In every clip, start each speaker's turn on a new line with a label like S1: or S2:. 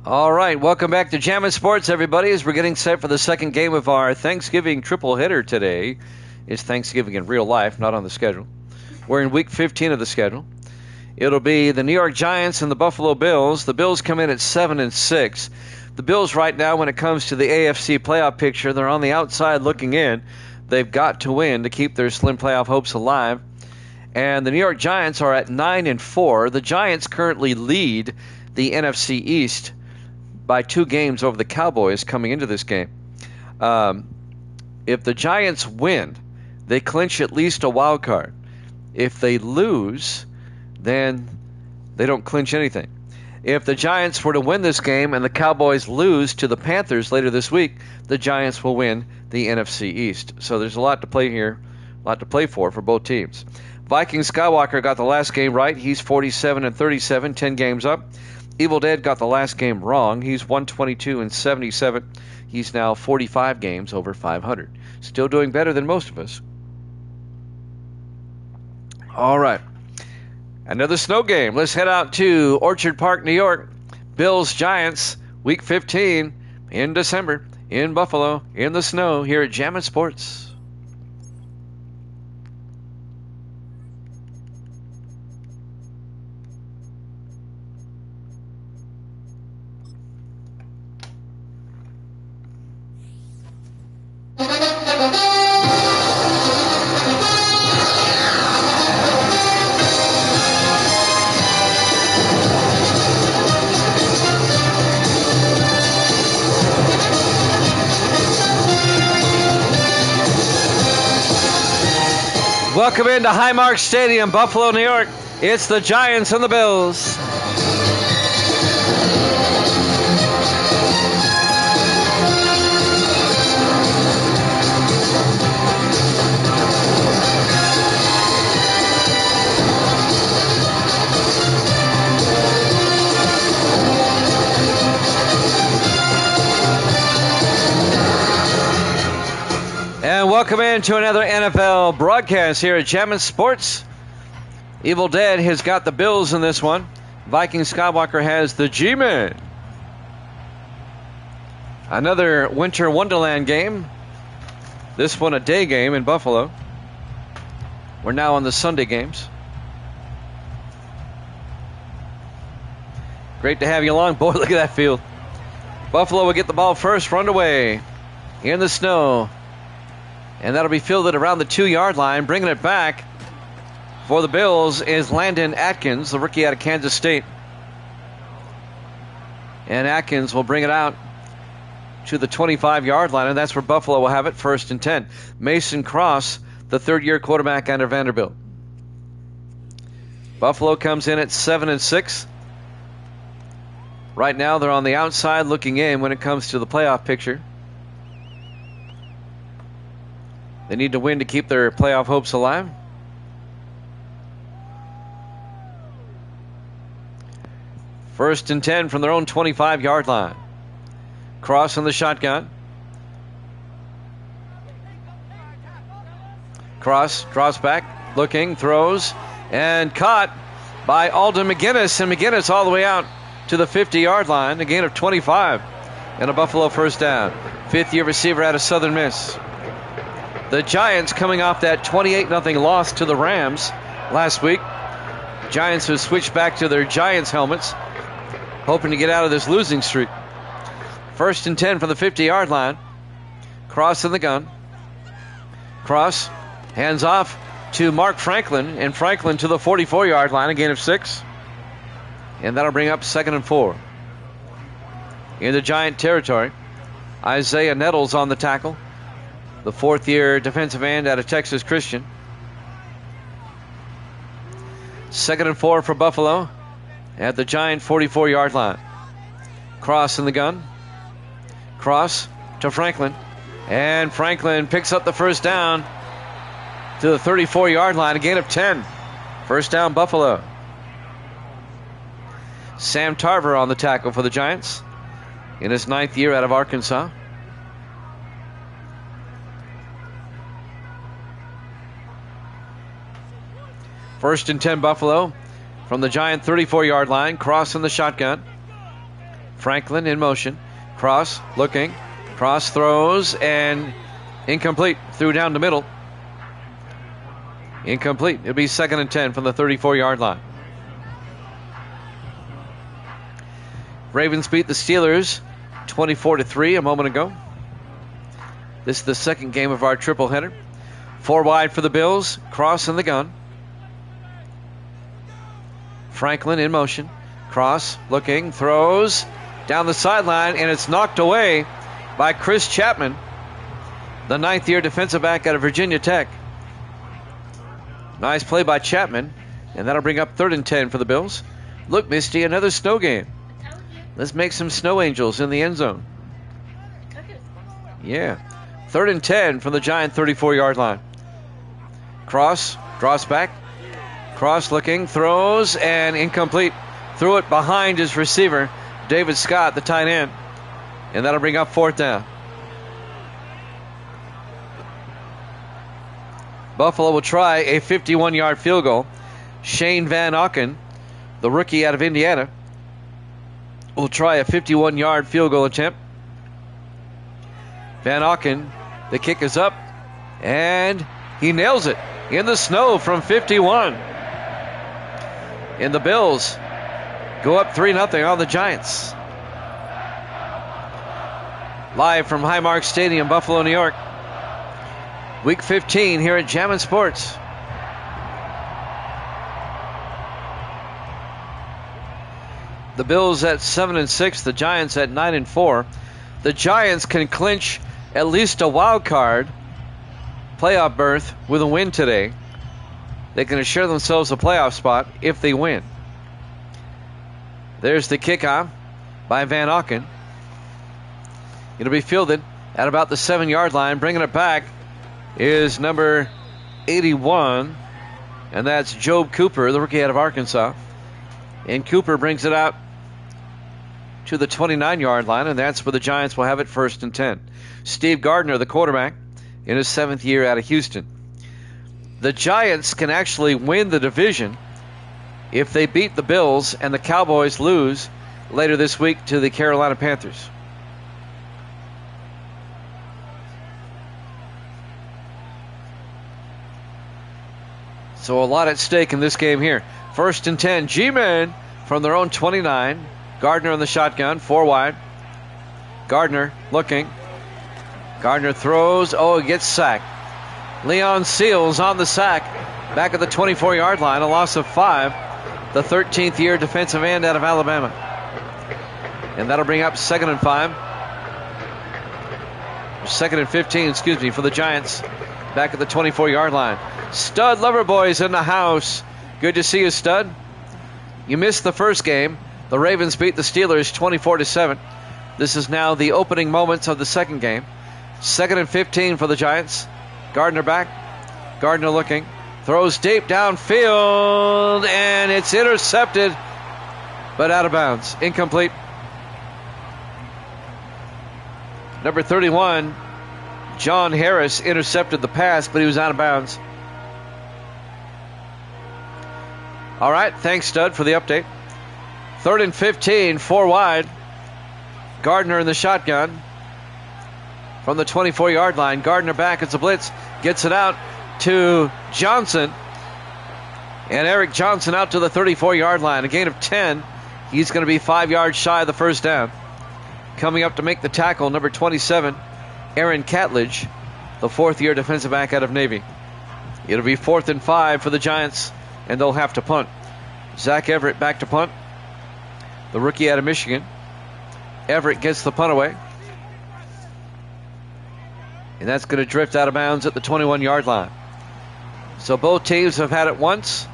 S1: All right, welcome back to Jammin' Sports, everybody, as we're getting set for the second game of our Thanksgiving triple hitter today. It's Thanksgiving in real life, not on the schedule. We're in week 15 of the schedule. It'll be the New York Giants and the Buffalo Bills. The Bills come in at 7-6. The Bills right now, when it comes to the AFC playoff picture, they're on the outside looking in. They've got to win to keep their slim playoff hopes alive. And the New York Giants are at 9-4. The Giants currently lead the NFC East by 2 games over the Cowboys coming into this game. If the Giants win, they clinch at least a wild card. If they lose, then they don't clinch anything. If the Giants were to win this game and the Cowboys lose to the Panthers later this week, the Giants will win the NFC East. So there's a lot to play here, a lot to play for both teams. Viking Skywalker got the last game right. He's 47-37, 10 games up. Evil Dead got the last game wrong. He's 122-77. He's now 45 games over 500. Still doing better than most of us. All right. Another snow game. Let's head out to Orchard Park, New York. Bills Giants, week 15 in December in Buffalo in the snow here at Jammin' Sports. Welcome into Highmark Stadium, Buffalo, New York. It's the Giants and the Bills. And welcome into another NFL broadcast here at Jammin' Sports. Evil Dead has got the Bills in this one. Viking Skywalker has the G-Men. Another Winter Wonderland game. This one a day game in Buffalo. We're now on the Sunday games. Great to have you along. Boy, look at that field. Buffalo will get the ball first, run away in the snow. And that'll be fielded around the 2-yard line. Bringing it back for the Bills is Landon Atkins, the rookie out of Kansas State. And Atkins will bring it out to the 25-yard line, and that's where Buffalo will have it, 1st and 10. Mason Cross, the third-year quarterback out of Vanderbilt. Buffalo comes in at 7-6. Right now they're on the outside looking in when it comes to the playoff picture. They need to win to keep their playoff hopes alive. First and 10 from their own 25-yard line. Cross in the shotgun. Cross draws back, looking, throws, and caught by Alden McGinnis. And McGinnis all the way out to the 50-yard line, a gain of 25. And a Buffalo first down. 5th-year receiver out of Southern Miss. The Giants coming off that 28-0 loss to the Rams last week. Giants have switched back to their Giants helmets, hoping to get out of this losing streak. 1st and 10 from the 50-yard line. Cross in the gun. Cross hands off to Mark Franklin, and Franklin to the 44-yard line, a gain of 6. And that'll bring up 2nd and 4. In the Giant territory, Isaiah Nettles on the tackle. The 4th-year defensive end out of Texas Christian. 2nd and 4 for Buffalo at the Giant 44-yard line. Cross in the gun. Cross to Franklin. And Franklin picks up the first down to the 34-yard line, a gain of 10. First down, Buffalo. Sam Tarver on the tackle for the Giants in his 9th year out of Arkansas. First and 10 Buffalo from the Giant 34-yard line. Cross in the shotgun. Franklin in motion. Cross looking. Cross throws and incomplete. Threw down the middle. Incomplete. It'll be 2nd and 10 from the 34-yard line. Ravens beat the Steelers 24-3 a moment ago. This is the second game of our triple header. 4 wide for the Bills. Cross in the gun. Franklin in motion. Cross looking. Throws down the sideline, and it's knocked away by Chris Chapman, the 9th-year defensive back out of Virginia Tech. Nice play by Chapman, and that'll bring up 3rd and 10 for the Bills. Look, Misty, another snow game. Let's make some snow angels in the end zone. Yeah. 3rd and 10 from the Giant 34-yard line. Cross, draws back. Cross looking, throws, and incomplete. Threw it behind his receiver, David Scott, the tight end. And that'll bring up 4th down. Buffalo will try a 51-yard field goal. Shane Van Auken, the rookie out of Indiana, will try a 51-yard field goal attempt. Van Auken, the kick is up, and he nails it in the snow from 51. And the Bills go up 3-0 on the Giants. Live from Highmark Stadium, Buffalo, New York. Week 15 here at Jammin' Sports. The Bills at 7-6, the Giants at 9-4. The Giants can clinch at least a wild card playoff berth with a win today. They can assure themselves a playoff spot if they win. There's the kickoff by Van Auken. It'll be fielded at about the 7-yard line. Bringing it back is number 81, and that's Job Cooper, the rookie out of Arkansas. And Cooper brings it out to the 29-yard line, and that's where the Giants will have it 1st and 10. Steve Gardner, the quarterback, in his 7th year out of Houston. The Giants can actually win the division if they beat the Bills and the Cowboys lose later this week to the Carolina Panthers. So a lot at stake in this game here. 1st and 10. G-Men from their own 29. Gardner in the shotgun, 4 wide. Gardner looking. Gardner throws. Oh, he gets sacked. Leon Seals on the sack. Back at the 24-yard line, a loss of 5. The 13th year defensive end out of Alabama. And that'll bring up 2nd and 5. 2nd and 15, for the Giants. Back at the 24-yard line. Stud Loverboy's in the house. Good to see you, Stud. You missed the first game. The Ravens beat the Steelers 24-7. This is now the opening moments of the second game. 2nd and 15 for the Giants. Gardner back. Gardner looking. Throws deep downfield, and it's intercepted, but out of bounds. Incomplete. Number 31, John Harris, intercepted the pass, but he was out of bounds. All right, thanks, Stud, for the update. 3rd and 15, 4 wide. Gardner in the shotgun from the 24-yard line. Gardner back. It's a blitz. Gets it out to Johnson. And Eric Johnson out to the 34-yard line. A gain of 10. He's going to be 5 yards shy of the first down. Coming up to make the tackle, number 27, Aaron Catledge, the 4th-year defensive back out of Navy. It'll be 4th and 5 for the Giants, and they'll have to punt. Zach Everett back to punt. The rookie out of Michigan. Everett gets the punt away. And that's going to drift out of bounds at the 21-yard line. So both teams have had it once.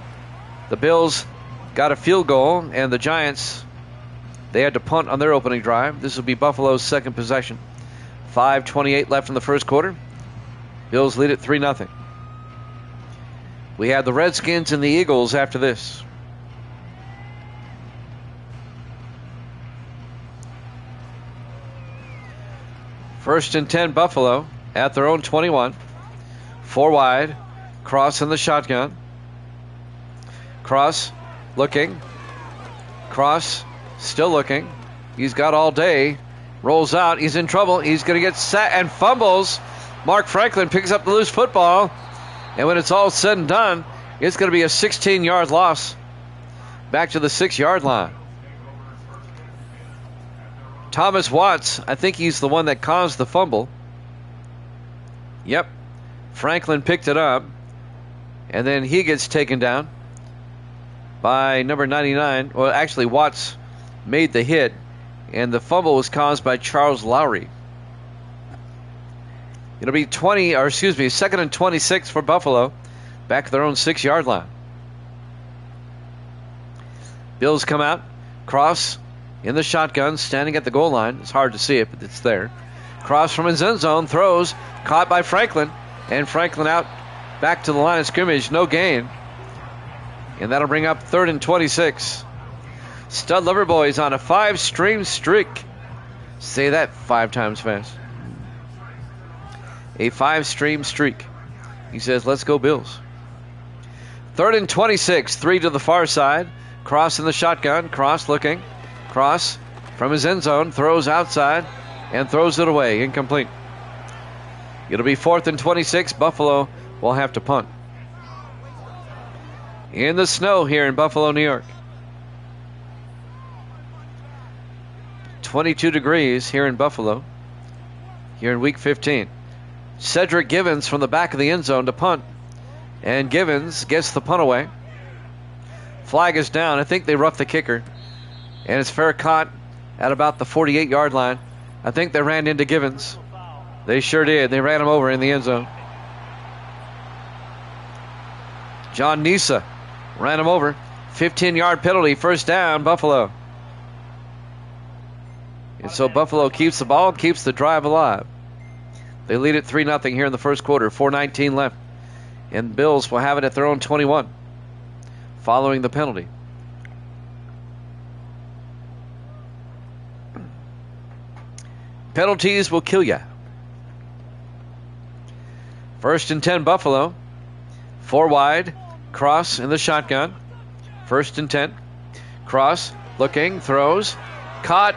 S1: The Bills got a field goal, and the Giants, they had to punt on their opening drive. This will be Buffalo's second possession. 5:28 left in the first quarter. Bills lead it 3-0. We have the Redskins and the Eagles after this. First and 10, Buffalo at their own 21. 4 wide. Cross in the shotgun. Cross looking. Cross still looking. He's got all day. Rolls out. He's in trouble. He's going to get sacked and fumbles. Mark Franklin picks up the loose football. And when it's all said and done, it's going to be a 16-yard loss. Back to the 6-yard line. Thomas Watts, I think he's the one that caused the fumble. Yep. Franklin picked it up. And then he gets taken down by number 99. Well, actually, Watts made the hit. And the fumble was caused by Charles Lowry. It'll be 2nd and 26 for Buffalo. Back to their own 6-yard line. Bills come out. Cross in the shotgun, standing at the goal line. It's hard to see it, but it's there. Cross from his end zone, throws, caught by Franklin. And Franklin out back to the line of scrimmage, no gain. And that'll bring up 3rd and 26. Stud Lover Boys on a 5-stream streak. Say that 5 times fast. A 5-stream streak. He says, let's go Bills. 3rd and 26, 3 to the far side. Cross in the shotgun, Cross looking. Cross from his end zone, throws outside and throws it away, incomplete. It'll be 4th and 26. Buffalo will have to punt. In the snow here in Buffalo, New York. 22 degrees here in Buffalo, here in week 15. Cedric Givens from the back of the end zone to punt. And Givens gets the punt away. Flag is down. I think they roughed the kicker. And it's fair caught at about the 48-yard line. I think they ran into Givens. They sure did. They ran him over in the end zone. John Nisa ran him over. 15-yard penalty. First down, Buffalo. And so Buffalo keeps the ball, keeps the drive alive. They lead it 3-0 here in the first quarter. 4:19 left. And Bills will have it at their own 21 following the penalty. Penalties will kill ya. 1st and 10 Buffalo. 4 wide. Cross in the shotgun. 1st and 10. Cross looking, throws, caught,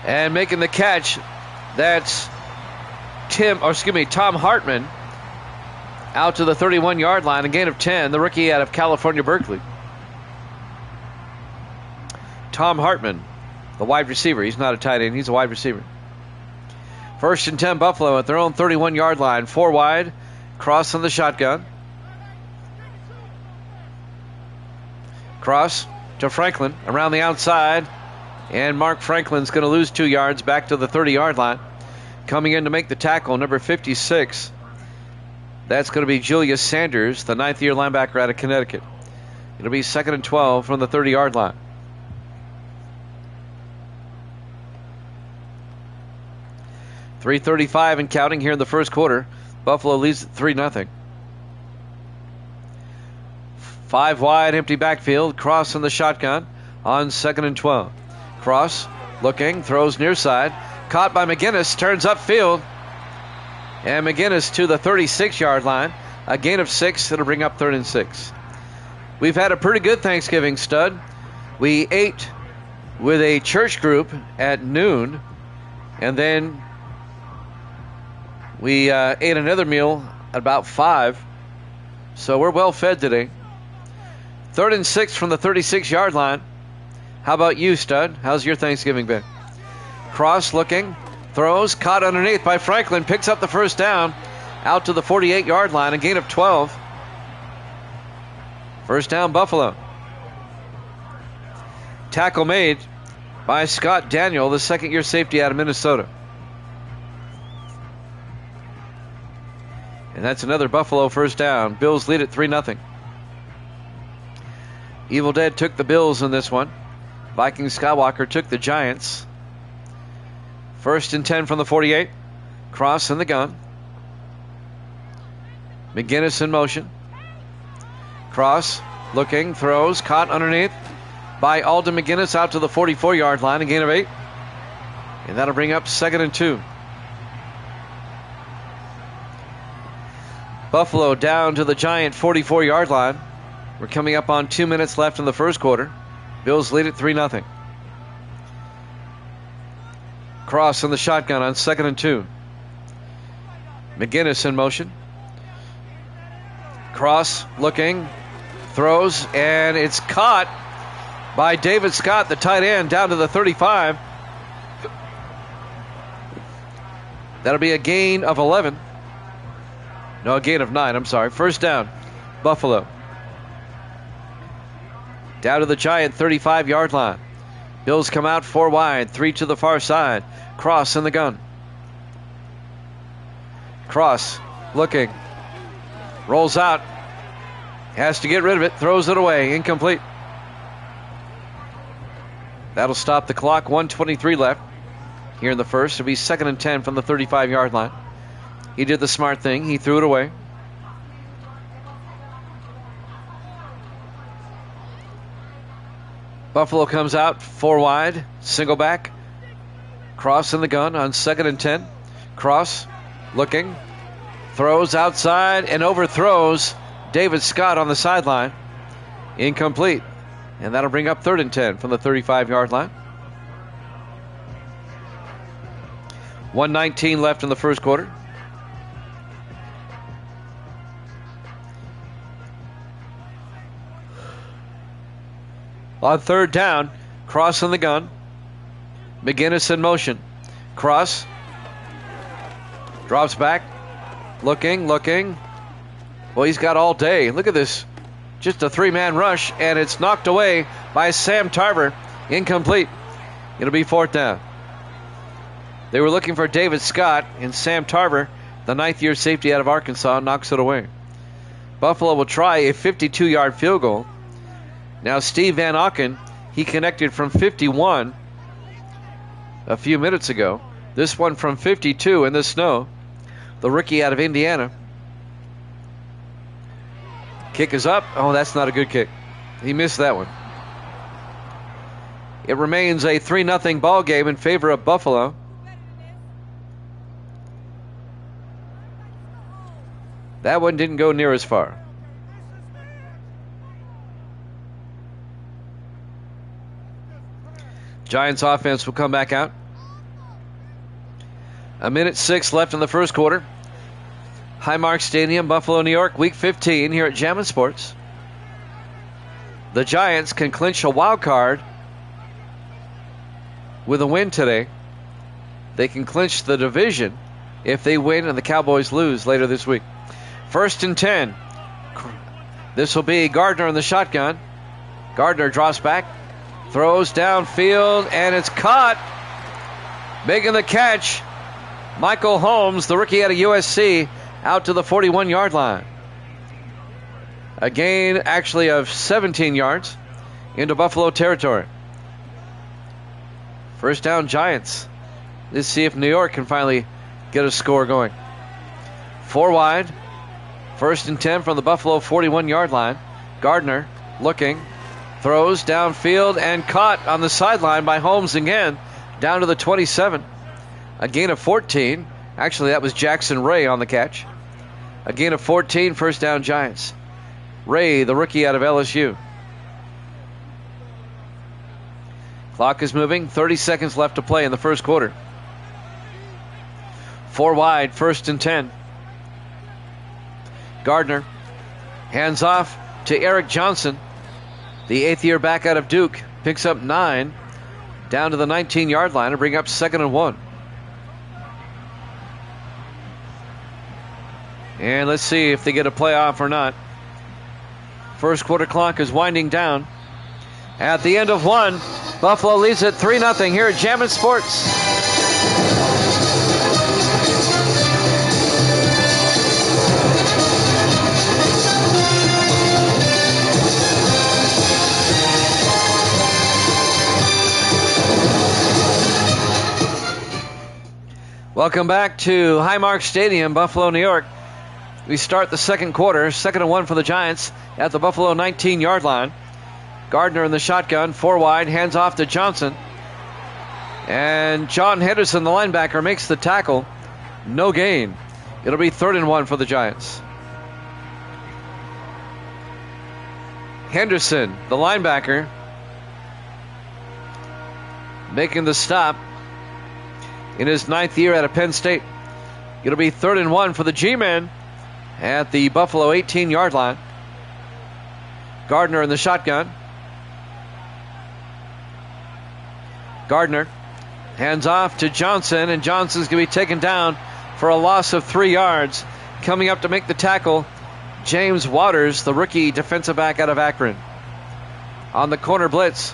S1: and making the catch. That's Tom Hartman out to the 31-yard line, a gain of 10, the rookie out of California, Berkeley. Tom Hartman, the wide receiver. He's not a tight end, he's a wide receiver. 1st and 10 Buffalo at their own 31-yard line. 4 wide, cross on the shotgun. Cross to Franklin around the outside, and Mark Franklin's going to lose 2 yards back to the 30-yard line. Coming in to make the tackle, number 56. That's going to be Julius Sanders, the 9th-year linebacker out of Connecticut. It'll be 2nd and 12 from the 30-yard line. .335 and counting here in the first quarter. Buffalo leads 3-0. 5 wide, empty backfield. Cross in the shotgun on 2nd and 12. Cross looking, throws near side. Caught by McGinnis, turns upfield. And McGinnis to the 36-yard line. A gain of 6. It'll bring up 3rd and 6. We've had a pretty good Thanksgiving, Stud. We ate with a church group at noon. And then we ate another meal at about 5. So we're well fed today. 3rd and 6 from the 36-yard line. How about you, Stud? How's your Thanksgiving been? Cross looking, throws, caught underneath by Franklin, picks up the first down, out to the 48-yard line, a gain of 12. First down, Buffalo. Tackle made by Scott Daniel, the second-year safety out of Minnesota. And that's another Buffalo first down. Bills lead at 3-0. Evil Dead took the Bills in this one. Viking Skywalker took the Giants. 1st and 10 from the 48. Cross in the gun. McGinnis in motion. Cross looking, throws, caught underneath by Alden McGinnis out to the 44-yard line, a gain of 8. And that'll bring up 2nd and 2. Buffalo down to the Giant 44-yard line. We're coming up on 2 minutes left in the first quarter. Bills lead at 3-0. Cross in the shotgun on 2nd and 2. McGinnis in motion. Cross looking, throws, and it's caught by David Scott, the tight end, down to the 35. That'll be a gain of 11. No, a gain of 9, I'm sorry. First down, Buffalo. Down to the Giant 35-yard line. Bills come out 4 wide, 3 to the far side. Cross in the gun. Cross looking. Rolls out. Has to get rid of it. Throws it away. Incomplete. That'll stop the clock. 1:23 left here in the first. It'll be 2nd and 10 from the 35-yard line. He did the smart thing. He threw it away. Buffalo comes out 4 wide. Single back. Cross in the gun on 2nd and 10. Cross looking. Throws outside and overthrows David Scott on the sideline. Incomplete. And that'll bring up 3rd and 10 from the 35-yard line. 1:19 left in the first quarter. On 3rd down, Cross in the gun. McGinnis in motion. Cross. Drops back. Looking. Well, he's got all day. Look at this. Just a 3-man rush, and it's knocked away by Sam Tarver. Incomplete. It'll be 4th down. They were looking for David Scott, and Sam Tarver, the 9th-year safety out of Arkansas, knocks it away. Buffalo will try a 52-yard field goal. Now, Steve Van Auken, he connected from 51 a few minutes ago. This one from 52 in the snow. The rookie out of Indiana. Kick is up. Oh, that's not a good kick. He missed that one. It remains a 3-0 ball game in favor of Buffalo. That one didn't go near as far. Giants offense will come back out. 1:06 left in the first quarter. Highmark Stadium, Buffalo, New York, Week 15 here at Jammin' Sports. The Giants can clinch a wild card with a win today. They can clinch the division if they win and the Cowboys lose later this week. 1st and 10. This will be Gardner in the shotgun. Gardner drops back, throws downfield, and it's caught. Making the catch, Michael Holmes, the rookie out of USC, out to the 41-yard line. A gain actually of 17 yards into Buffalo territory. First down, Giants. Let's see if New York can finally get a score going. 4 wide. 1st and 10 from the Buffalo 41-yard line. Gardner looking. Throws downfield and caught on the sideline by Holmes again. Down to the 27. A gain of 14. Actually, that was Jackson Ray on the catch. A gain of 14, first down Giants. Ray, the rookie out of LSU. Clock is moving. 30 seconds left to play in the first quarter. 4 wide, 1st and 10. Gardner hands off to Eric Johnson. The 8th-year back out of Duke picks up 9 down to the 19-yard line to bring up 2nd and 1. And let's see if they get a playoff or not. First quarter clock is winding down. At the end of 1, Buffalo leads at 3-0 here at Jammin' Sports. Welcome back to Highmark Stadium, Buffalo, New York. We start the second quarter, 2nd and 1 for the Giants at the Buffalo 19-yard line. Gardner in the shotgun, 4 wide, hands off to Johnson. And John Henderson, the linebacker, makes the tackle. No gain. It'll be 3rd and 1 for the Giants. Henderson, the linebacker, making the stop. in his 9th year out of Penn State. It'll be 3rd and 1 for the G-men at the Buffalo 18-yard line. Gardner in the shotgun. Gardner hands off to Johnson, and Johnson's going to be taken down for a loss of 3 yards. Coming up to make the tackle, James Waters, the rookie defensive back out of Akron. On the corner blitz,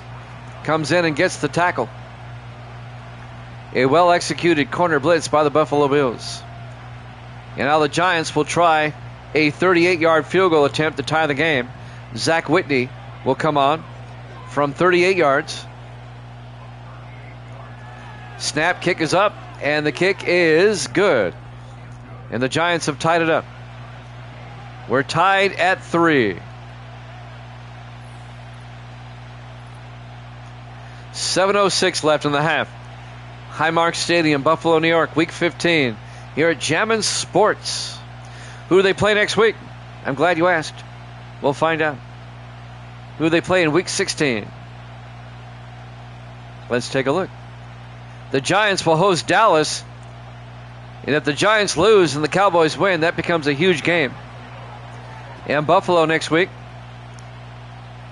S1: comes in and gets the tackle. A well-executed corner blitz by the Buffalo Bills. And now the Giants will try a 38-yard field goal attempt to tie the game. Zach Whitney will come on from 38 yards. Snap, kick is up, and the kick is good. And the Giants have tied it up. We're tied at 3. 7:06 left in the half. Highmark Stadium, Buffalo, New York, Week 15. Here at Jammin' Sports. Who do they play next week? I'm glad you asked. We'll find out. Who do they play in Week 16? Let's take a look. The Giants will host Dallas. And if the Giants lose and the Cowboys win, that becomes a huge game. And Buffalo next week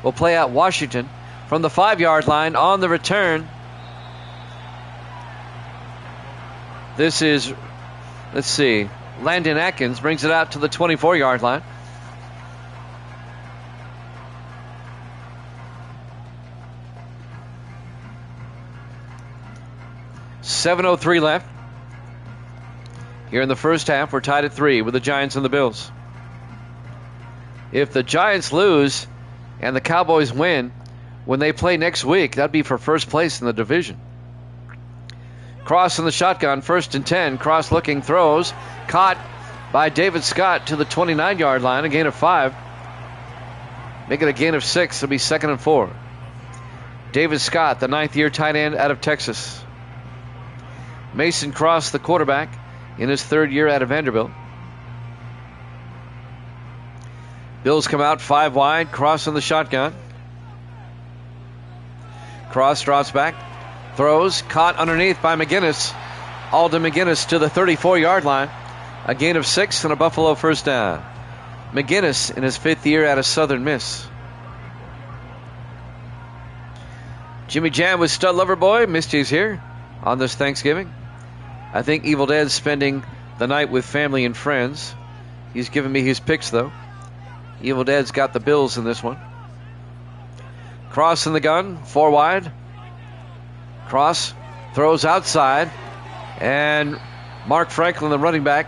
S1: will play at Washington from the 5-yard line on the return. This is, let's see, Landon Atkins brings it out to the 24-yard line. .703 left. Here in the first half, we're tied at 3 with the Giants and the Bills. If the Giants lose and the Cowboys win, when they play next week, that'd be for first place in the division. Cross in the shotgun, 1st and 10. Cross looking, throws. Caught by David Scott to the 29-yard line, a gain of 5. Make it a gain of 6. It'll be 2nd and 4. David Scott, the 9th-year tight end out of Texas. Mason Cross, the quarterback, in his 3rd year out of Vanderbilt. Bills come out 5 wide. Cross in the shotgun. Cross drops back. Throws. Caught underneath by McGinnis. Alden McGinnis to the 34-yard line. A gain of 6 and a Buffalo first down. McGinnis in his 5th year out of Southern Miss. Jimmy Jam with Stud Lover Boy. Misty's here on this Thanksgiving. I think Evil Dead's spending the night with family and friends. He's given me his picks, though. Evil Dead's got the Bills in this one. Cross in the gun, 4 wide. Cross throws outside. And Mark Franklin, the running back,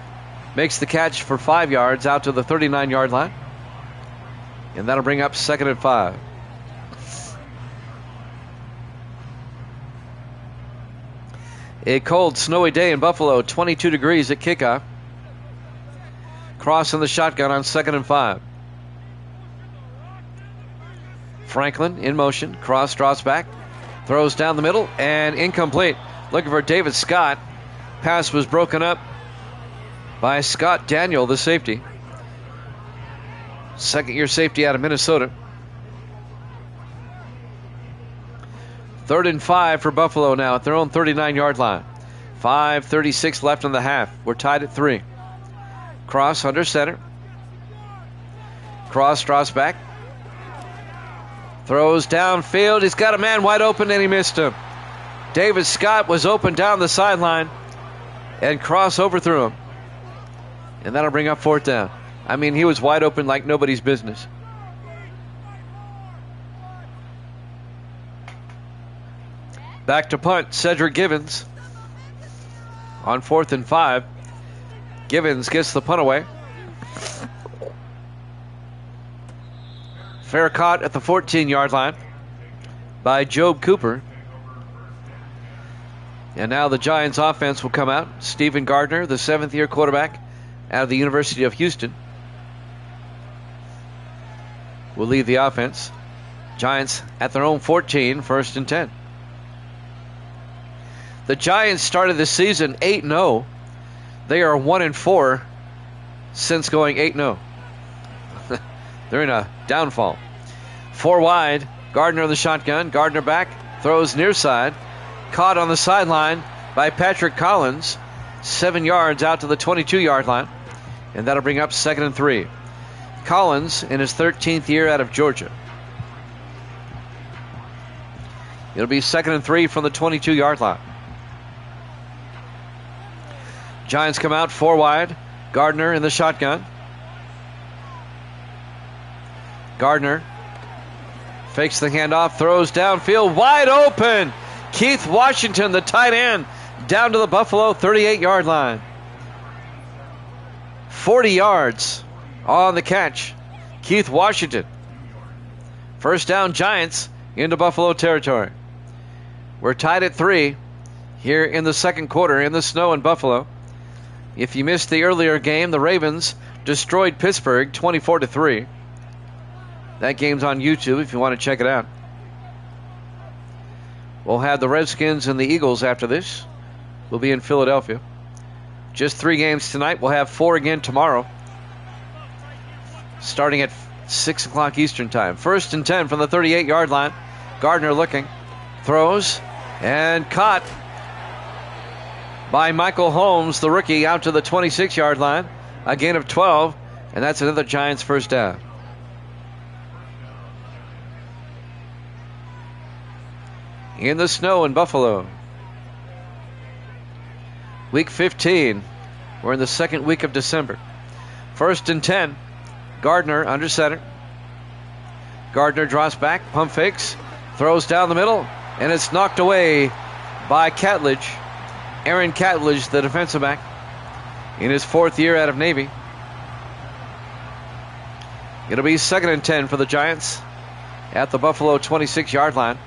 S1: makes the catch for 5 yards out to the 39-yard line. And that'll bring up 2nd and 5. A cold, snowy day in Buffalo, 22 degrees at kickoff. Cross in the shotgun on 2nd and 5. Franklin in motion. Cross drops back. Throws down the middle and incomplete. Looking for David Scott. Pass was broken up by Scott Daniel, the safety. 2nd-year safety out of Minnesota. 3rd and 5 for Buffalo now at their own 39-yard line. 5:36 left in the half. We're tied at 3. Cross under center. Cross drops back. Throws downfield. He's got a man wide open and he missed him. David Scott was open down the sideline and Cross overthrew him. And that'll bring up 4th down. I mean, he was wide open like nobody's business. Back to punt, Cedric Givens. On 4th and 5. Givens gets the punt away. Fair caught at the 14-yard line by Job Cooper. And now the Giants offense will come out. Stephen Gardner, the 7th-year quarterback out of the University of Houston, will lead the offense. Giants at their own 14, 1st and 10. The Giants started the season 8-0. They are 1-4 since going 8-0. They're in a downfall. 4 wide. Gardner in the shotgun. Gardner back. Throws near side. Caught on the sideline by Patrick Collins. 7 yards out to the 22-yard line. And that'll bring up 2nd and 3. Collins in his 13th year out of Georgia. It'll be 2nd and 3 from the 22-yard line. Giants come out 4 wide. Gardner in the shotgun. Gardner fakes the handoff, throws downfield, wide open. Keith Washington, the tight end, down to the Buffalo 38-yard line. 40 yards on the catch. Keith Washington. First down, Giants into Buffalo territory. We're tied at 3 here in the second quarter in the snow in Buffalo. If you missed the earlier game, the Ravens destroyed Pittsburgh 24-3. That game's on YouTube if you want to check it out. We'll have the Redskins and the Eagles after this. We'll be in Philadelphia. Just 3 games tonight. We'll have 4 again tomorrow, starting at 6 o'clock Eastern time. 1st and 10 from the 38-yard line. Gardner looking. Throws and caught by Michael Holmes, the rookie, out to the 26-yard line. A gain of 12, and that's another Giants first down. In the snow in Buffalo. Week 15. We're in the second week of December. 1st and 10. Gardner under center. Gardner draws back, pump fakes, throws down the middle, and it's knocked away by Catledge. Aaron Catledge, the defensive back, in his 4th year out of Navy. It'll be 2nd and 10 for the Giants at the Buffalo 26-yard line.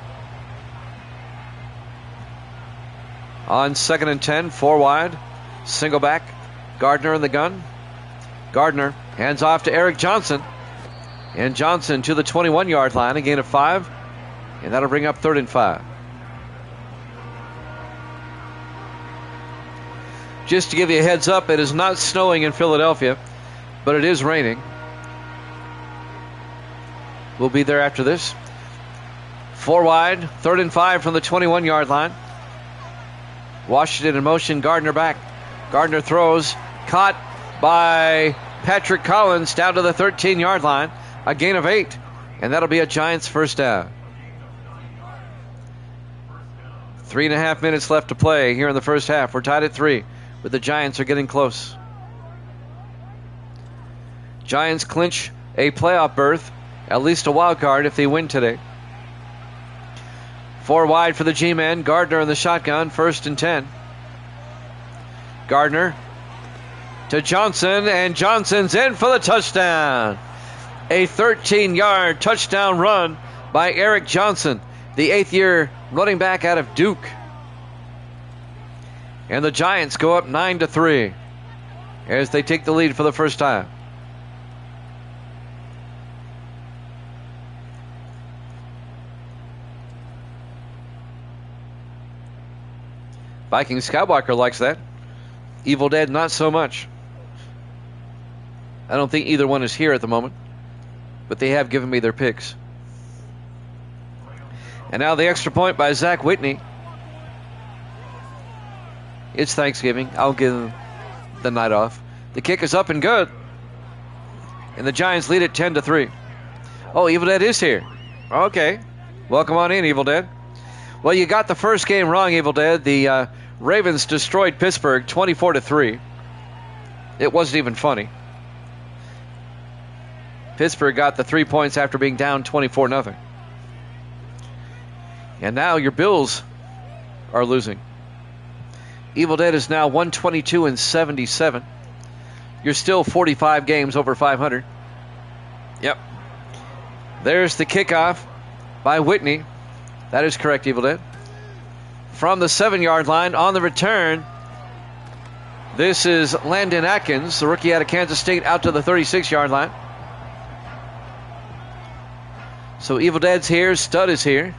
S1: On 2nd and 10, 4 wide, single back, Gardner in the gun. Gardner hands off to Eric Johnson, and Johnson to the 21-yard line, a gain of 5, and that'll bring up 3rd and 5. Just to give you a heads up, it is not snowing in Philadelphia, but it is raining. We'll be there after this. 4 wide, 3rd and 5 from the 21-yard line. Washington in motion, Gardner back. Gardner throws, caught by Patrick Collins down to the 13-yard line. A gain of 8, and that'll be a Giants first down. 3.5 minutes left to play here in the first half. We're tied at 3, but the Giants are getting close. Giants clinch a playoff berth, at least a wild card if they win today. 4 wide for the G-men. Gardner in the shotgun. 1st and 10. Gardner to Johnson, and Johnson's in for the touchdown. A 13-yard touchdown run by Eric Johnson, the 8th-year running back out of Duke. And the Giants go up 9-3 as they take the lead for the first time. Viking Skywalker likes that. Evil Dead, not so much. I don't think either one is here at the moment, but they have given me their picks. And now the extra point by Zach Whitney. It's Thanksgiving. I'll give them the night off. The kick is up and good. And the Giants lead it 10-3. Oh, Evil Dead is here. Okay. Welcome on in, Evil Dead. Well, you got the first game wrong, Evil Dead. The Ravens destroyed Pittsburgh 24-3. It wasn't even funny. Pittsburgh got the 3 points after being down 24-0. And now your Bills are losing. Evil Dead is now 122-77. You're still 45 games over 500. Yep. There's the kickoff by Whitney. That is correct, Evil Dead. From the 7-yard line on the return, this is Landon Atkins, the rookie out of Kansas State, out to the 36-yard line. So Evil Dead's here, Stud is here.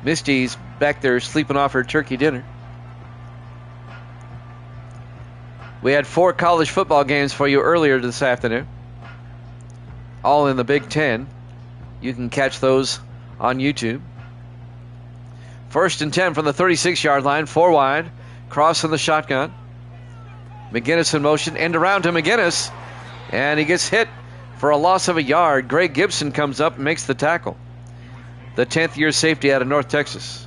S1: Misty's back there sleeping off her turkey dinner. We had 4 college football games for you earlier this afternoon, all in the Big Ten. You can catch those on YouTube. 1st and 10 from the 36-yard line, 4 wide. Cross in the shotgun. McGinnis in motion. End around to McGinnis. And he gets hit for a loss of a yard. Greg Gibson comes up and makes the tackle. The 10th year safety out of North Texas.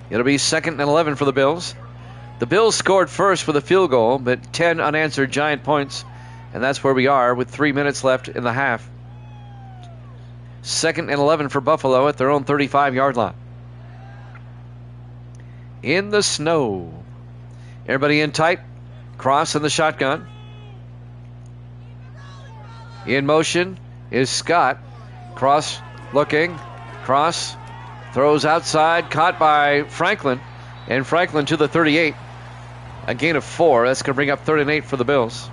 S1: It'll be 2nd and 11 for the Bills. The Bills scored first with a field goal, but 10 unanswered Giant points. And that's where we are with 3 minutes left in the half. 2nd and 11 for Buffalo at their own 35-yard line. In the snow. Everybody in tight. Cross in the shotgun. In motion is Scott. Cross looking. Cross throws outside. Caught by Franklin. And Franklin to the 38. A gain of 4. That's going to bring up 3rd and 8 for the Bills.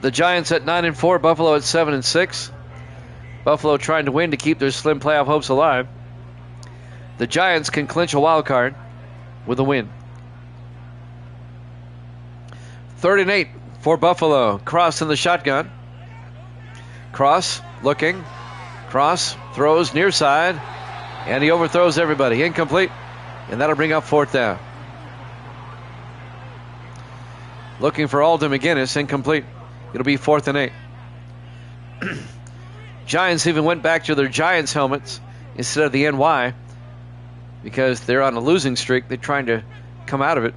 S1: The Giants at 9-4. Buffalo at 7-6. Buffalo trying to win to keep their slim playoff hopes alive. The Giants can clinch a wild card with a win. 3rd and 8 for Buffalo. Cross in the shotgun. Cross looking. Cross throws near side. And he overthrows everybody. Incomplete. And that'll bring up 4th down. Looking for Alden McGinnis. Incomplete. It'll be 4th and 8. Giants even went back to their Giants helmets instead of the NY because they're on a losing streak. They're trying to come out of it.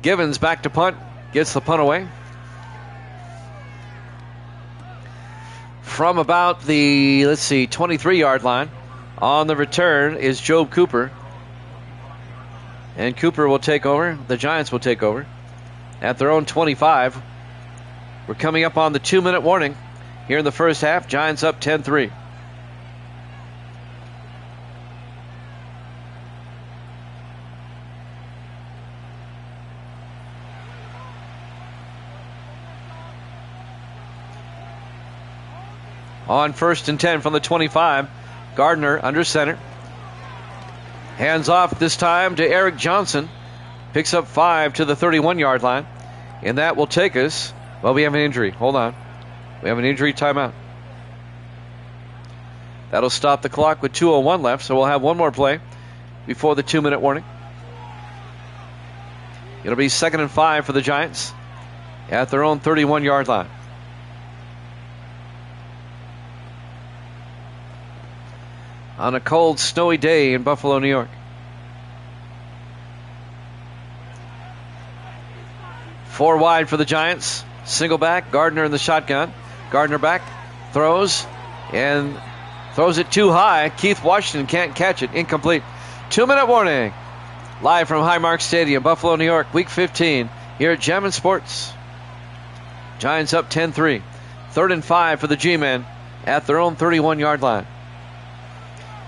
S1: Givens back to punt. Gets the punt away. From about the, 23-yard line. On the return is Job Cooper. And Cooper will take over. The Giants will take over at their own 25. We're coming up on the 2-minute warning here in the first half. Giants up 10-3. On 1st and 10 from the 25. Gardner under center. Hands off this time to Eric Johnson. Picks up 5 to the 31-yard line. And that will take us. Well, we have an injury. Hold on. We have an injury timeout. That'll stop the clock with 2:01 left. So we'll have one more play before the 2-minute warning. It'll be 2nd and 5 for the Giants at their own 31-yard line. On a cold, snowy day in Buffalo, New York. 4 wide for the Giants. Single back. Gardner in the shotgun. Gardner back. Throws. And throws it too high. Keith Washington can't catch it. Incomplete. 2-minute warning. Live from Highmark Stadium, Buffalo, New York. Week 15 here at Jammin' Sports. Giants up 10-3. 3rd and 5 for the G-men at their own 31-yard line.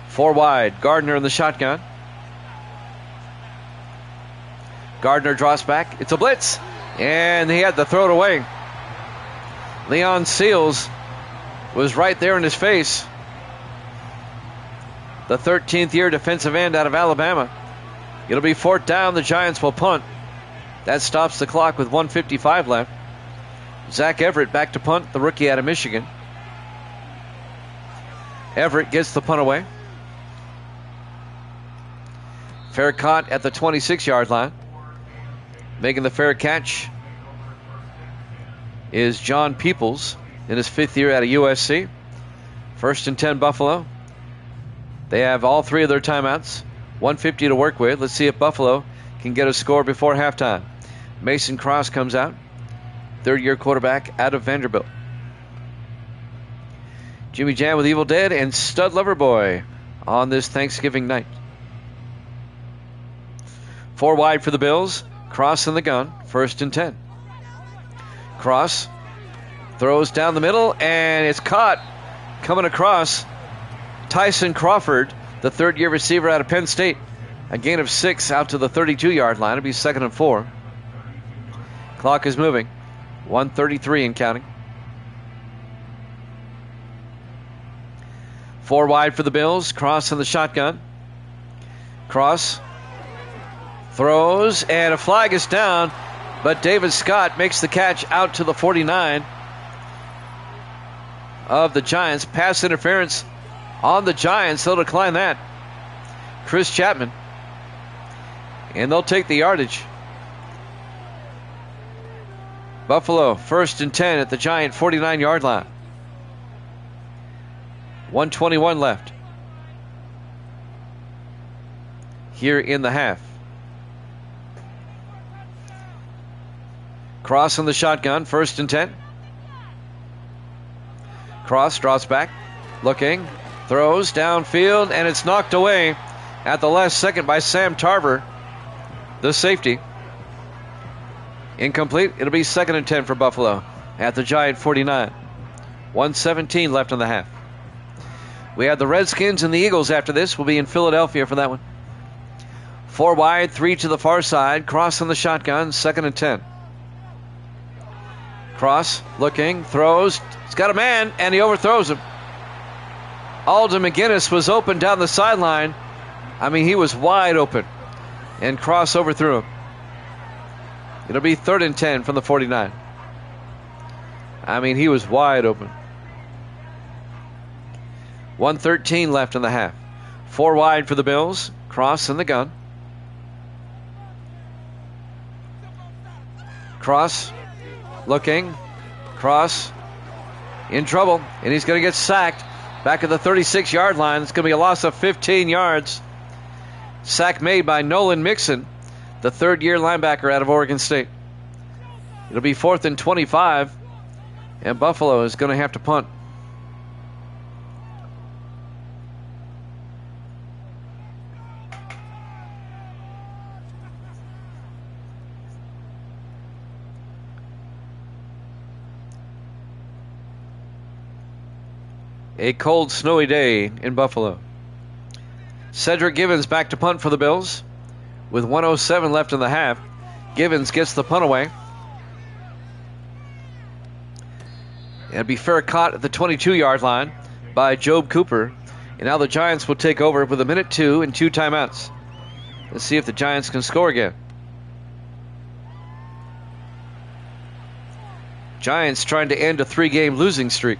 S1: 4 wide. Gardner in the shotgun. Gardner draws back. It's a blitz. And he had to throw it away. Leon Seals was right there in his face. The 13th year defensive end out of Alabama. It'll be 4th down. The Giants will punt. That stops the clock with 1:55 left. Zach Everett back to punt, the rookie out of Michigan. Everett gets the punt away. Fair caught at the 26-yard line. Making the fair catch is John Peoples in his 5th year out of USC. 1st and 10 Buffalo. They have all 3 of their timeouts. 1:50 to work with. Let's see if Buffalo can get a score before halftime. Mason Cross comes out. 3rd-year quarterback out of Vanderbilt. Jimmy Jam with Evil Dead and Stud Lover Boy on this Thanksgiving night. 4 wide for the Bills. Cross in the gun. 1st and 10. Cross throws down the middle, and it's caught coming across. Tyson Crawford, the 3rd-year receiver out of Penn State. A gain of 6 out to the 32-yard line. It'll be 2nd and 4. Clock is moving. 1:33 and counting. 4 wide for the Bills. Cross in the shotgun. Cross throws, and a flag is down, but David Scott makes the catch out to the 49 of the Giants. Pass interference on the Giants. They'll decline that. Chris Chapman. And they'll take the yardage. Buffalo 1st and 10 at the Giant 49-yard line. 1:21 left here in the half. Cross in the shotgun, 1st and 10. Cross draws back, looking, throws downfield, and it's knocked away at the last second by Sam Tarver, the safety. Incomplete. It'll be 2nd and 10 for Buffalo at the Giant 49. 1:17 left in the half. We have the Redskins and the Eagles after this. We'll be in Philadelphia for that one. 4 wide, 3 to the far side. Cross in the shotgun, 2nd and 10. Cross looking, throws. He's got a man, and he overthrows him. Alden McGinnis was open down the sideline. I mean, he was wide open. And Cross overthrew him. It'll be 3rd and 10 from the 49. I mean, he was wide open. 1:13 left in the half. 4 wide for the Bills. Cross in the gun. Cross looking. Cross in trouble, and he's going to get sacked back at the 36-yard line. It's going to be a loss of 15 yards. Sack made by Nolan Mixon, the 3rd-year linebacker out of Oregon State. It'll be 4th and 25, and Buffalo is going to have to punt. A cold, snowy day in Buffalo. Cedric Givens back to punt for the Bills with 1:07 left in the half. Givens gets the punt away. It'll be fair caught at the 22-yard line by Job Cooper. And now the Giants will take over with 1:02 and 2 timeouts. Let's see if the Giants can score again. Giants trying to end a 3-game losing streak.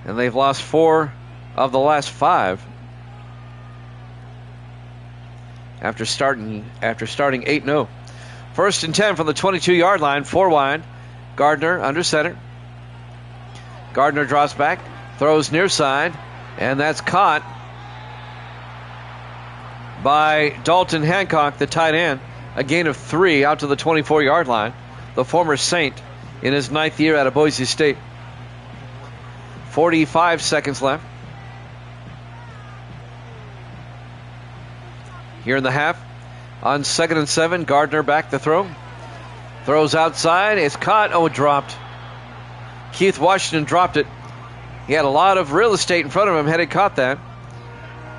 S1: And they've lost 4 of the last 5 after starting 8-0. 1st and 10 from the 22-yard line, 4 wide. Gardner under center. Gardner drops back, throws near side, and that's caught by Dalton Hancock, the tight end. A gain of 3 out to the 24-yard line. The former Saint in his 9th year out of Boise State. 45 seconds left here in the half. On 2nd and 7, Gardner back to throw. Throws outside. It's caught. Oh, it dropped. Keith Washington dropped it. He had a lot of real estate in front of him had he caught that.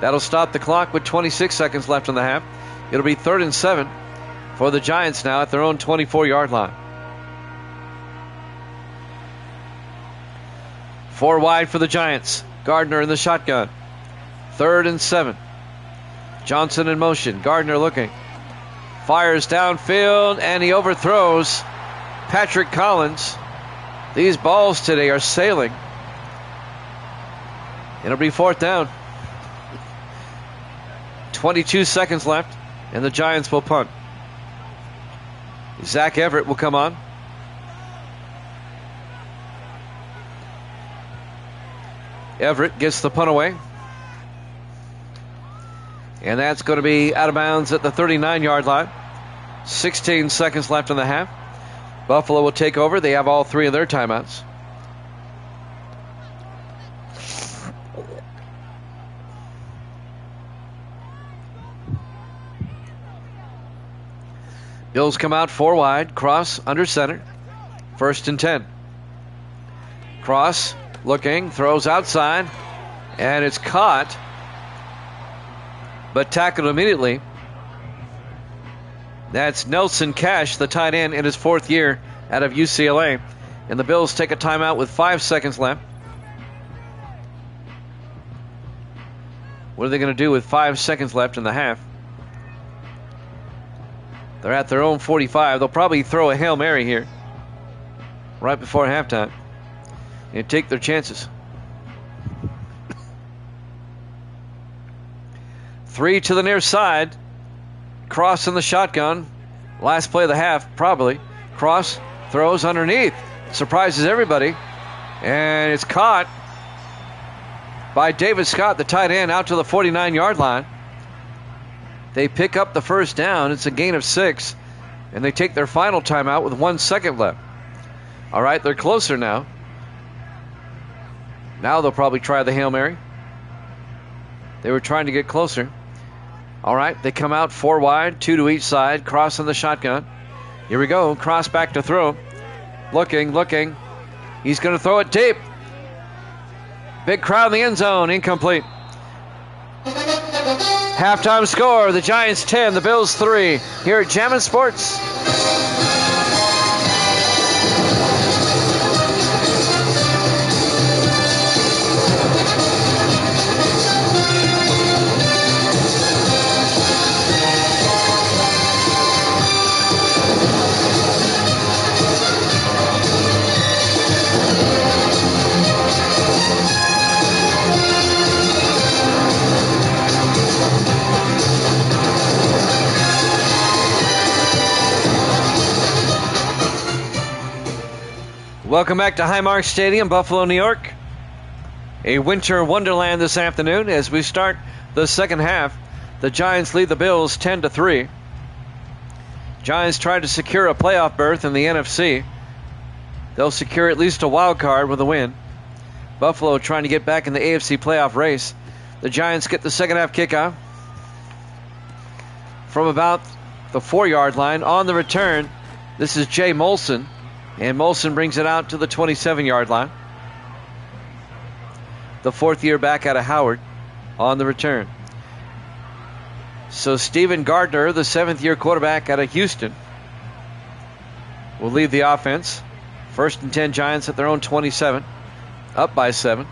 S1: That'll stop the clock with 26 seconds left in the half. It'll be 3rd and 7 for the Giants now at their own 24-yard line. 4 wide for the Giants. Gardner in the shotgun. 3rd and 7. Johnson in motion. Gardner looking. Fires downfield, and he overthrows Patrick Collins. These balls today are sailing. It'll be 4th down. 22 seconds left, and the Giants will punt. Zach Everett will come on. Everett gets the punt away. And that's going to be out of bounds at the 39-yard line. 16 seconds left in the half. Buffalo will take over. They have all 3 of their timeouts. Bills come out 4 wide. Cross under center. 1st and 10. Cross looking, throws outside, and it's caught, but tackled immediately. That's Nelson Cash, the tight end in his 4th year out of UCLA. And the Bills take a timeout with 5 seconds left. What are they going to do with 5 seconds left in the half? They're at their own 45. They'll probably throw a Hail Mary here right before halftime and take their chances. 3 to the near side. Cross in the shotgun. Last play of the half, probably. Cross throws underneath. Surprises everybody. And it's caught by David Scott, the tight end, out to the 49-yard line. They pick up the first down. It's a gain of 6. And they take their final timeout with 1 second left. All right, they're closer now. Now they'll probably try the Hail Mary. They were trying to get closer. All right, they come out 4 wide, 2 to each side, cross in the shotgun. Here we go, cross back to throw. Looking. He's going to throw it deep. Big crowd in the end zone, incomplete. Halftime score, the Giants 10, the Bills 3, here at Jammin' Sports. Welcome back to Highmark Stadium, Buffalo, New York. A winter wonderland this afternoon as we start the second half. The Giants lead the Bills 10-3. Giants try to secure a playoff berth in the NFC. They'll secure at least a wild card with a win. Buffalo trying to get back in the AFC playoff race. The Giants get the second half kickoff from about the 4-yard line. On the return, this is Jay Molson. And Molson brings it out to the 27-yard line. The 4th year back out of Howard on the return. So Stephen Gardner, the 7th year quarterback out of Houston, will leave the offense. 1st and 10 Giants at their own 27. Up by 7.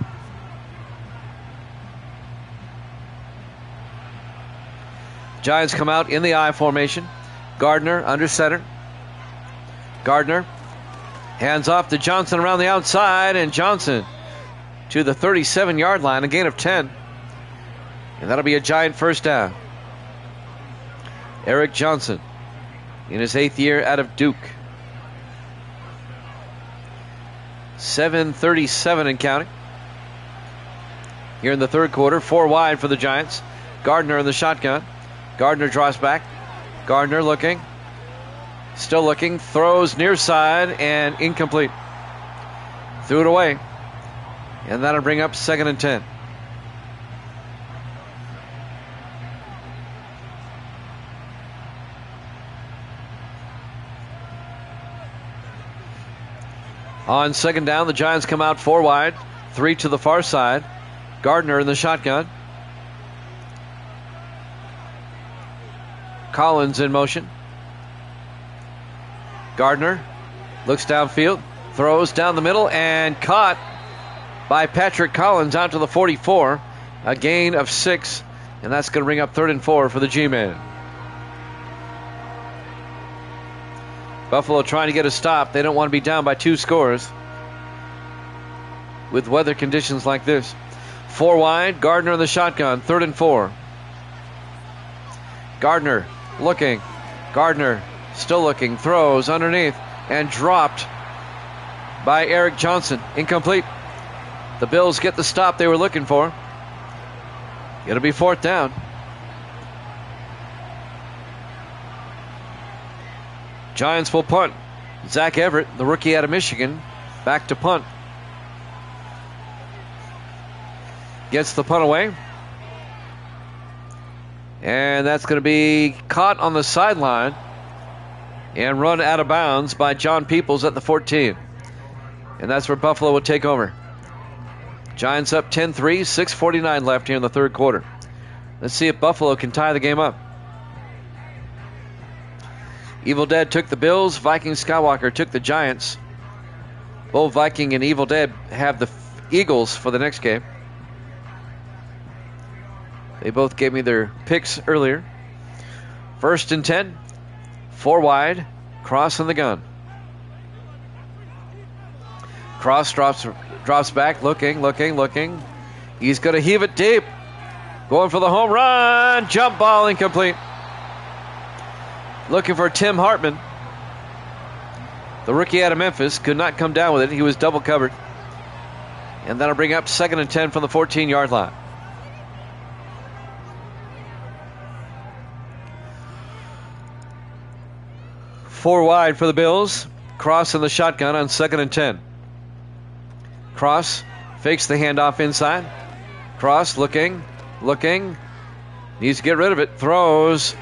S1: Giants come out in the I formation. Gardner under center. Gardner hands off to Johnson around the outside, and Johnson to the 37-yard line, a gain of 10. And that'll be a Giant first down. Eric Johnson in his 8th year out of Duke. 7:37 and counting. Here in the third quarter, 4 wide for the Giants. Gardner in the shotgun. Gardner draws back. Gardner looking. Still looking, throws near side and incomplete. Threw it away. And that'll bring up 2nd and 10. On 2nd down, the Giants come out 4 wide, 3 to the far side. Gardner in the shotgun. Collins in motion. Gardner looks downfield, throws down the middle, and caught by Patrick Collins out to the 44. A gain of 6, and that's going to bring up 3rd and 4 for the G-Men. Buffalo trying to get a stop. They don't want to be down by 2 scores with weather conditions like this. 4 wide, Gardner in the shotgun, 3rd and 4. Gardner looking. Gardner still looking, throws underneath, and dropped by Eric Johnson. Incomplete. The Bills get the stop they were looking for. It'll be 4th down. Giants will punt. Zach Everett, the rookie out of Michigan, back to punt. Gets the punt away. And that's going to be caught on the sideline and run out of bounds by John Peoples at the 14. And that's where Buffalo will take over. Giants up 10-3, 6:49 left here in the third quarter. Let's see if Buffalo can tie the game up. Evil Dead took the Bills. Viking Skywalker took the Giants. Both Viking and Evil Dead have the Eagles for the next game. They both gave me their picks earlier. 1st and 10. 4 wide. Cross in the gun. Cross drops back. Looking. He's going to heave it deep. Going for the home run. Jump ball incomplete. Looking for Tim Hartman. The rookie out of Memphis could not come down with it. He was double covered. And that'll bring up 2nd and 10 from the 14-yard line. Four wide for the Bills. Cross in the shotgun on 2nd and 10. Cross fakes the handoff inside. Cross looking. Needs to get rid of it. Throws.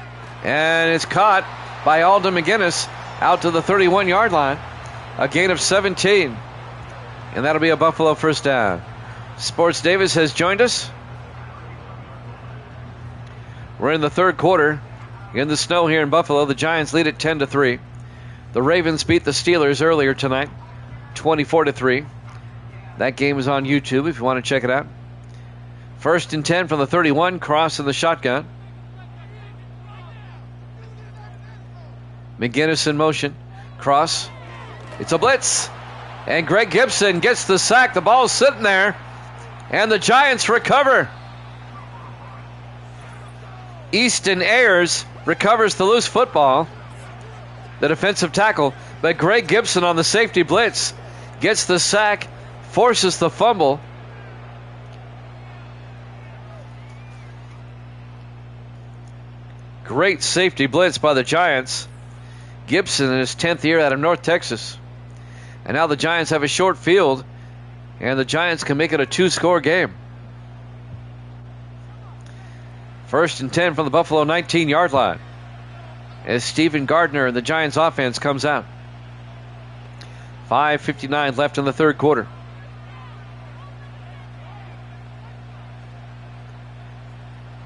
S1: And it's caught by Alden McGinnis out to the 31-yard line. A gain of 17. And that'll be a Buffalo first down. Sports Davis has joined us. We're in the third quarter. In the snow here in Buffalo, the Giants lead at 10-3. The Ravens beat the Steelers earlier tonight, 24-3. That game is on YouTube if you want to check it out. 1st and 10 from the 31, cross in the shotgun. McGinnis in motion. Cross. It's a blitz. And Greg Gibson gets the sack. The ball's sitting there. And the Giants recover. Easton Ayers recovers the loose football. The defensive tackle. But Greg Gibson on the safety blitz gets the sack, forces the fumble. Great safety blitz by the Giants. Gibson in his 10th year out of North Texas. And now the Giants have a short field, and the Giants can make it a 2-score game. 1st and 10 from the Buffalo 19-yard line as Stephen Gardner and the Giants offense comes out. 5:59 left in the third quarter.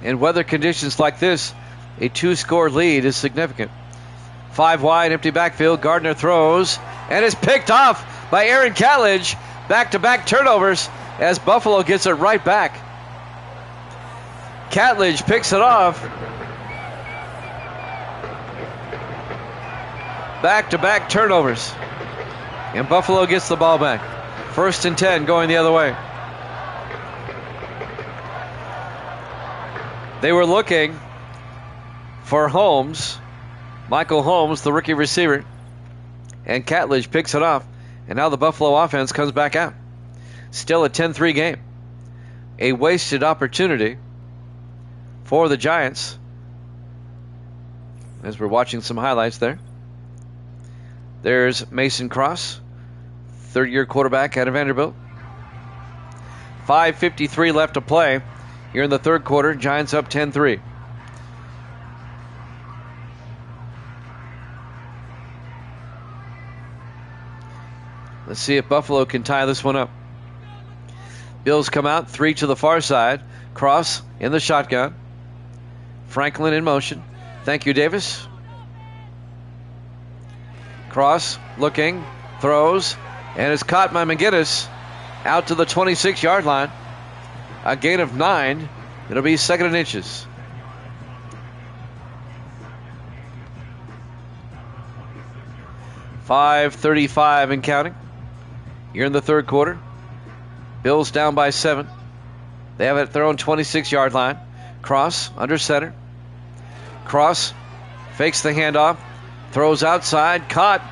S1: In weather conditions like this, a 2-score lead is significant. 5 wide, empty backfield. Gardner throws and is picked off by Aaron Catledge. Back-to-back turnovers as Buffalo gets it right back. Catledge picks it off. Back-to-back turnovers. And Buffalo gets the ball back. 1st and 10 going the other way. They were looking for Holmes. Michael Holmes, the rookie receiver. And Catledge picks it off. And now the Buffalo offense comes back out. Still a 10-3 game. A wasted opportunity for the Giants. As we're watching some highlights there. There's Mason Cross, third-year quarterback out of Vanderbilt. 5:53 left to play here in the third quarter. Giants up 10-3. Let's see if Buffalo can tie this one up. Bills come out, 3 to the far side. Cross in the shotgun. Franklin in motion. Thank you, Davis. Cross looking, throws, and is caught by McGinnis out to the 26-yard line. A gain of 9. It'll be 2nd and inches. .535 and counting. You're in the third quarter. Bills down by 7. They have it at their own 26-yard line. Cross under center. Cross fakes the handoff. Throws outside. Caught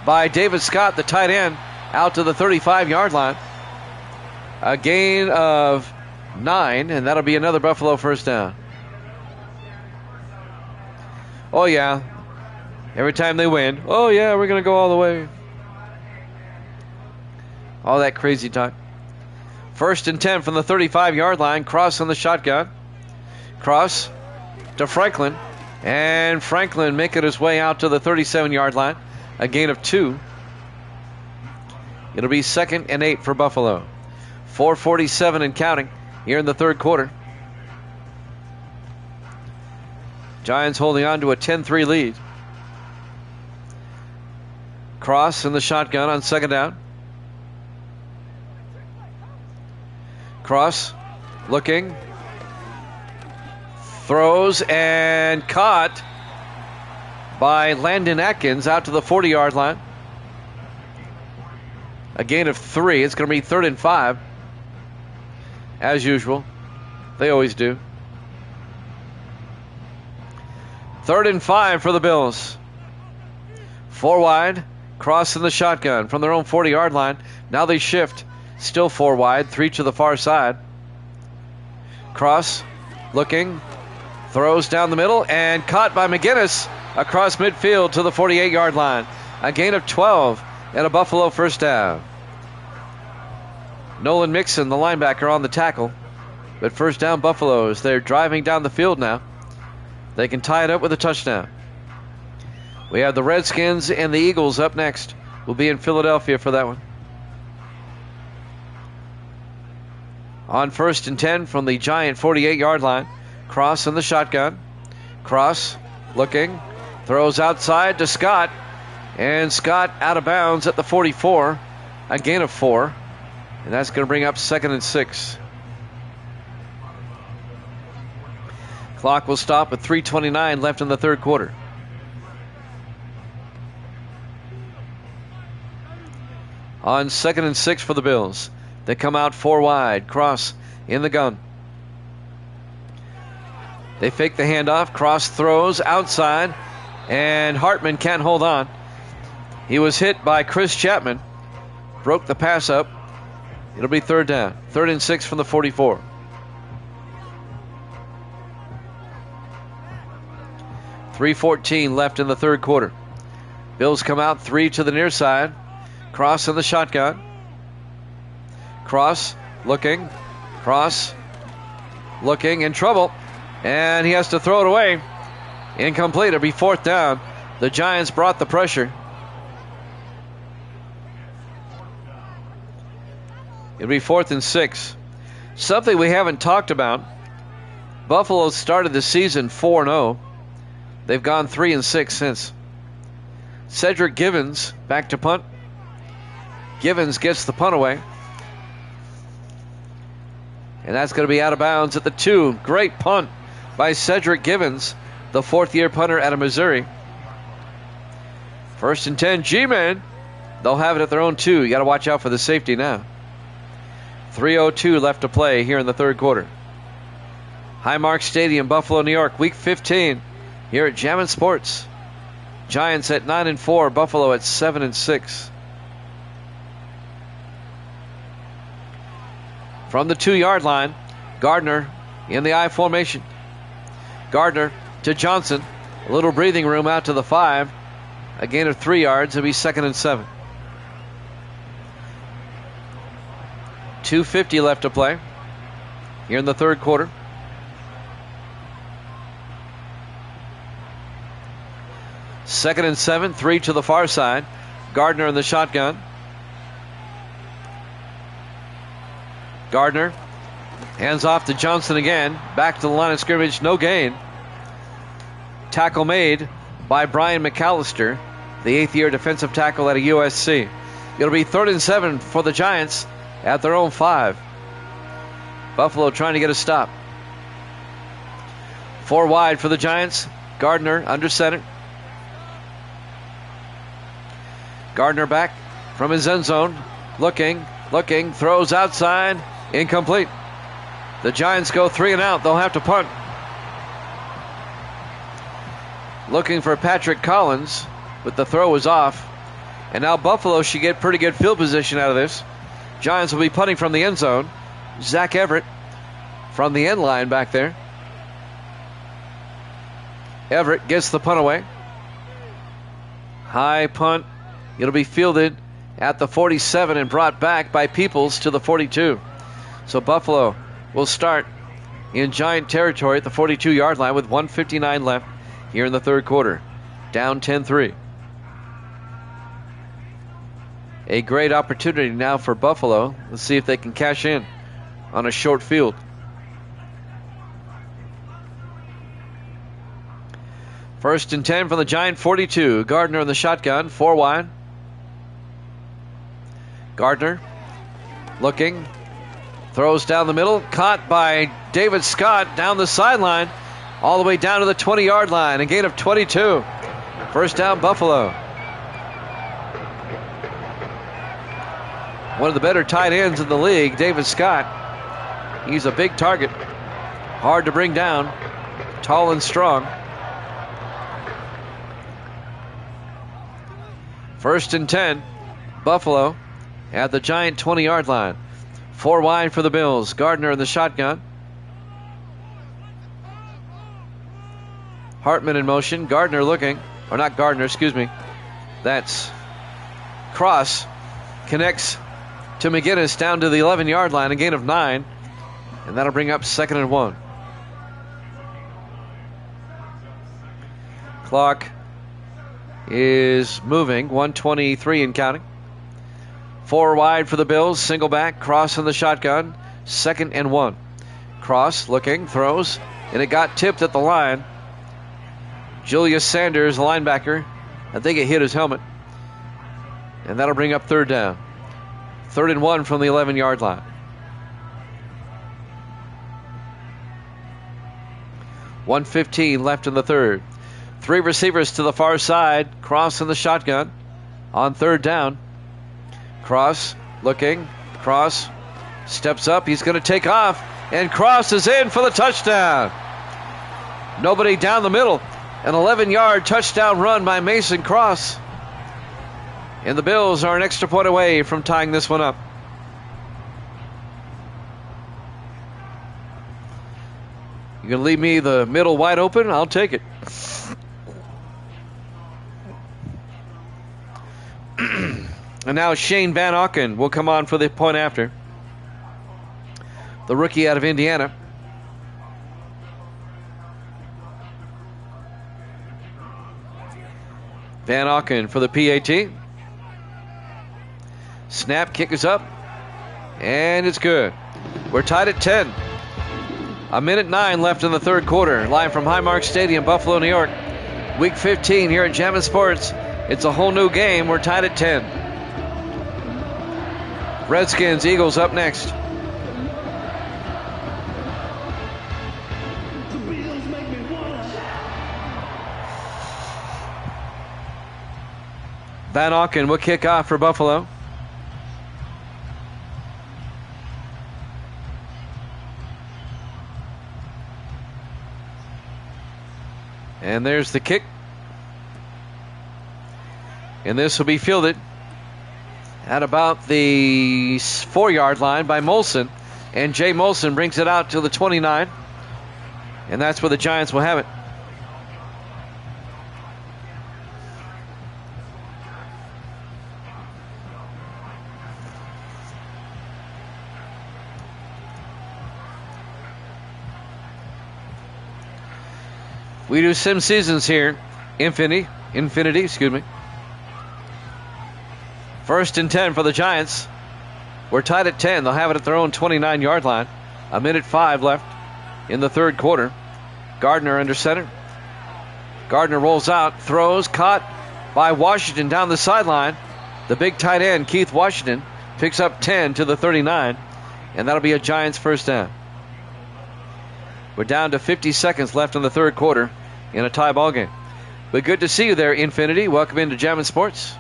S1: by David Scott, the tight end, out to the 35-yard line. A gain of 9, and that'll be another Buffalo first down. Oh, yeah. Every time they win, oh, yeah, we're going to go all the way. All that crazy talk. 1st and 10 from the 35-yard line. Cross on the shotgun. Cross to Franklin. And Franklin making his way out to the 37-yard line. A gain of 2. It'll be 2nd and 8 for Buffalo. 4:47 and counting here in the third quarter. Giants holding on to a 10-3 lead. Cross in the shotgun on 2nd down. Cross looking. Throws and caught by Landon Atkins out to the 40-yard line. A gain of 3. It's going to be 3rd and 5. As usual. They always do. 3rd and 5 for the Bills. 4 wide, cross in the shotgun from their own 40-yard line. Now they shift, still 4 wide, 3 to the far side. Cross, looking, throws down the middle, and caught by McGinnis across midfield to the 48-yard line. A gain of 12 and a Buffalo first down. Nolan Mixon, the linebacker, on the tackle. But first down Buffaloes. They're driving down the field now. They can tie it up with a touchdown. We have the Redskins and the Eagles up next. We'll be in Philadelphia for that one. On 1st and 10 from the Giant 48-yard line. Cross in the shotgun. Cross looking. Throws outside to Scott. And Scott out of bounds at the 44. A gain of 4. And that's going to bring up 2nd and 6. Clock will stop with 3:29 left in the third quarter. On 2nd and 6 for the Bills. They come out 4 wide. Cross in the gun. They fake the handoff. Cross throws outside. And Hartman can't hold on. He was hit by Chris Chapman. Broke the pass up. It'll be 3rd down. 3rd and 6 from the 44. .3:14 left in the third quarter. Bills come out 3 to the near side. Cross in the shotgun. Cross looking. Cross looking, in trouble. And he has to throw it away. Incomplete. It'll be 4th down. The Giants brought the pressure. It'll be 4th and 6. Something we haven't talked about. Buffalo started the season 4-0. They've gone 3-6 since. Cedric Givens back to punt. Givens gets the punt away. And that's going to be out of bounds at the 2. Great punt by Cedric Givens, the 4th-year punter out of Missouri. 1st and 10, G-Men. They'll have it at their own 2. You got to watch out for the safety now. 3:02 left to play here in the third quarter. Highmark Stadium, Buffalo, New York, Week 15 here at Jammin' Sports. Giants at 9-4, Buffalo at 7-6. From the 2-yard line, Gardner in the I formation. Gardner to Johnson. A little breathing room out to the 5. A gain of 3 yards. It'll be 2nd and 7. 2:50 left to play here in the third quarter. Second and 7, 3 to the far side. Gardner in the shotgun. Gardner hands off to Johnson again. Back to the line of scrimmage, no gain. Tackle made by Brian McAllister, the 8th-year defensive tackle at USC. It'll be 3rd and 7 for the Giants at their own 5. Buffalo trying to get a stop. 4 wide for the Giants. Gardner under center. Gardner back from his end zone. Looking, throws outside. Incomplete. The Giants go 3 and out. They'll have to punt. Looking for Patrick Collins, but the throw was off. And now Buffalo should get pretty good field position out of this. Giants will be punting from the end zone. Zach Everett from the end line back there. Everett gets the punt away. High punt. It'll be fielded at the 47 and brought back by Peoples to the 42. So Buffalo will start in Giant territory at the 42-yard line with 1:59 left here in the third quarter. Down 10-3. A great opportunity now for Buffalo. Let's see if they can cash in on a short field. First and 10 from the Giant 42. Gardner in the shotgun, 4 wide. Gardner looking, throws down the middle, caught by David Scott down the sideline, all the way down to the 20-yard line. A gain of 22. First down, Buffalo. One of the better tight ends in the league, David Scott. He's a big target. Hard to bring down. Tall and strong. First and 10. Buffalo at the Giant 20-yard line. 4 wide for the Bills. Gardner in the shotgun. Hartman in motion. Gardner looking. Or not Gardner, excuse me. That's Cross. Connects to McGinnis down to the 11-yard line. A gain of 9. And that'll bring up 2nd and 1. Clock is moving. 1:23 and counting. 4 wide for the Bills. Single back. Cross in the shotgun. 2nd and 1. Cross looking. Throws. And it got tipped at the line. Julius Sanders, the linebacker. I think it hit his helmet. And that'll bring up 3rd down. 3rd and 1 from the 11-yard line. .115 left in the third. 3 receivers to the far side. Cross in the shotgun on 3rd down. Cross looking. Cross steps up. He's going to take off. And Cross is in for the touchdown. Nobody down the middle. An 11-yard touchdown run by Mason Cross. And the Bills are an extra point away from tying this one up. You're going to leave me the middle wide open? I'll take it. And now Shane Van Auken will come on for the point after. The rookie out of Indiana. Van Auken for the PAT. Snap, kick is up. And it's good. We're tied at 10. 1:09 left in the third quarter. Live from Highmark Stadium, Buffalo, New York. Week 15 here at Jammin' Sports. It's a whole new game. We're tied at 10. Redskins, Eagles up next. Van Auken will kick off for Buffalo. And there's the kick. And this will be fielded at about the 4-yard line by Molson. And Jay Molson brings it out to the 29. And that's where the Giants will have it. We do sim seasons here. Infinity, excuse me. First and 10 for the Giants. We're tied at 10. They'll have it at their own 29-yard line. 1:05 left in the third quarter. Gardner under center. Gardner rolls out, throws, caught by Washington down the sideline. The big tight end, Keith Washington, picks up 10 to the 39, and that'll be a Giants first down. We're down to 50 seconds left in the third quarter in a tie ball game. But good to see you there, Infinity. Welcome into Jammin' Sports.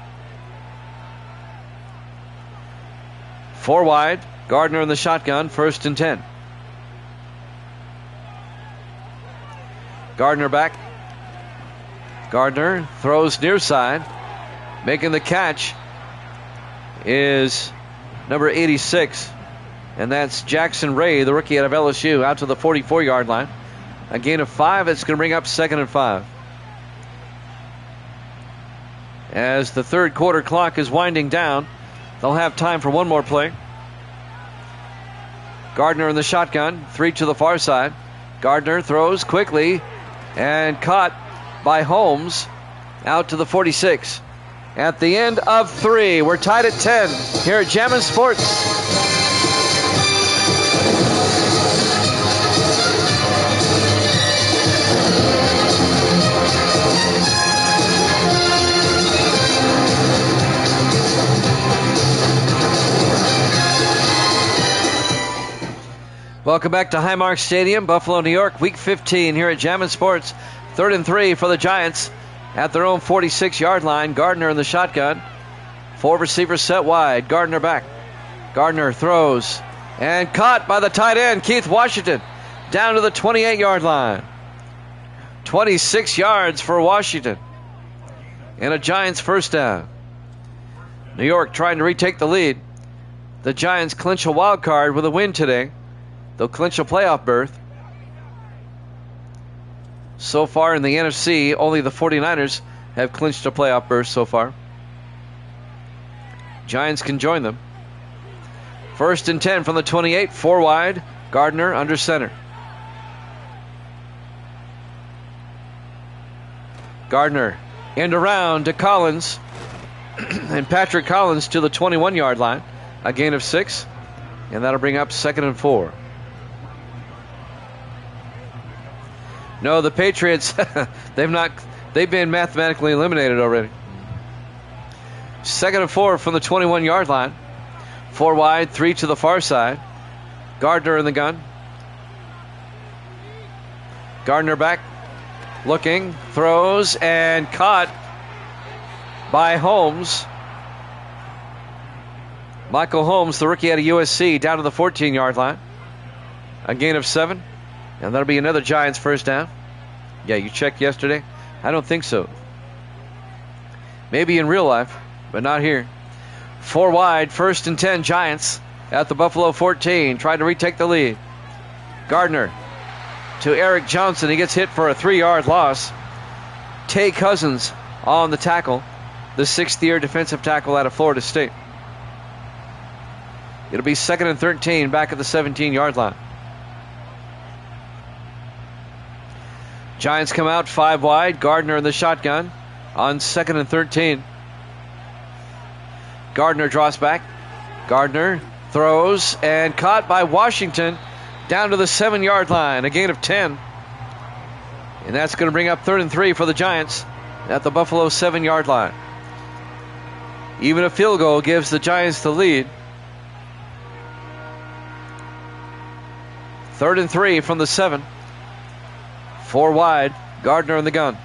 S1: 4 wide. Gardner in the shotgun. First and 10. Gardner back. Gardner throws near side. Making the catch is number 86. And that's Jackson Ray, the rookie out of LSU, out to the 44-yard line. A gain of 5. It's going to bring up 2nd and 5. As the third quarter clock is winding down, they'll have time for one more play. Gardner in the shotgun, 3 to the far side. Gardner throws quickly and caught by Holmes out to the 46. At the end of 3, we're tied at 10 here at Jammin' Sports. Welcome back to Highmark Stadium, Buffalo, New York. Week 15 here at Jammin' Sports. 3rd and 3 for the Giants at their own 46-yard line. Gardner in the shotgun. 4 receivers set wide. Gardner back. Gardner throws and caught by the tight end, Keith Washington, down to the 28-yard line. 26 yards for Washington. And a Giants first down. New York trying to retake the lead. The Giants clinch a wild card with a win today. They'll clinch a playoff berth. So far in the NFC, only the 49ers have clinched a playoff berth so far. Giants can join them. 1st and 10 from the 28, 4 wide. Gardner under center. Gardner end around to Collins. And Patrick Collins to the 21-yard line. A gain of 6. And that'll bring up 2nd and 4. No, the Patriots, they've been mathematically eliminated already. 2nd and 4 from the 21-yard line. 4 wide, 3 to the far side. Gardner in the gun. Gardner back. Looking, throws, and caught by Holmes. Michael Holmes, the rookie out of USC, down to the 14-yard line. A gain of 7. And that'll be another Giants first down. Yeah, you checked yesterday? I don't think so. Maybe in real life, but not here. 4 wide, 1st and 10 Giants at the Buffalo 14. Trying to retake the lead. Gardner to Eric Johnson. He gets hit for a 3-yard loss. Tay Cousins on the tackle. The 6th-year defensive tackle out of Florida State. It'll be 2nd and 13 back at the 17-yard line. Giants come out 5 wide. Gardner in the shotgun on 2nd and 13. Gardner draws back. Gardner throws and caught by Washington down to the 7-yard line. A gain of 10. And that's going to bring up 3rd and 3 for the Giants at the Buffalo 7-yard line. Even a field goal gives the Giants the lead. 3rd and 3 from the 7. 4 wide. Gardner in the gun.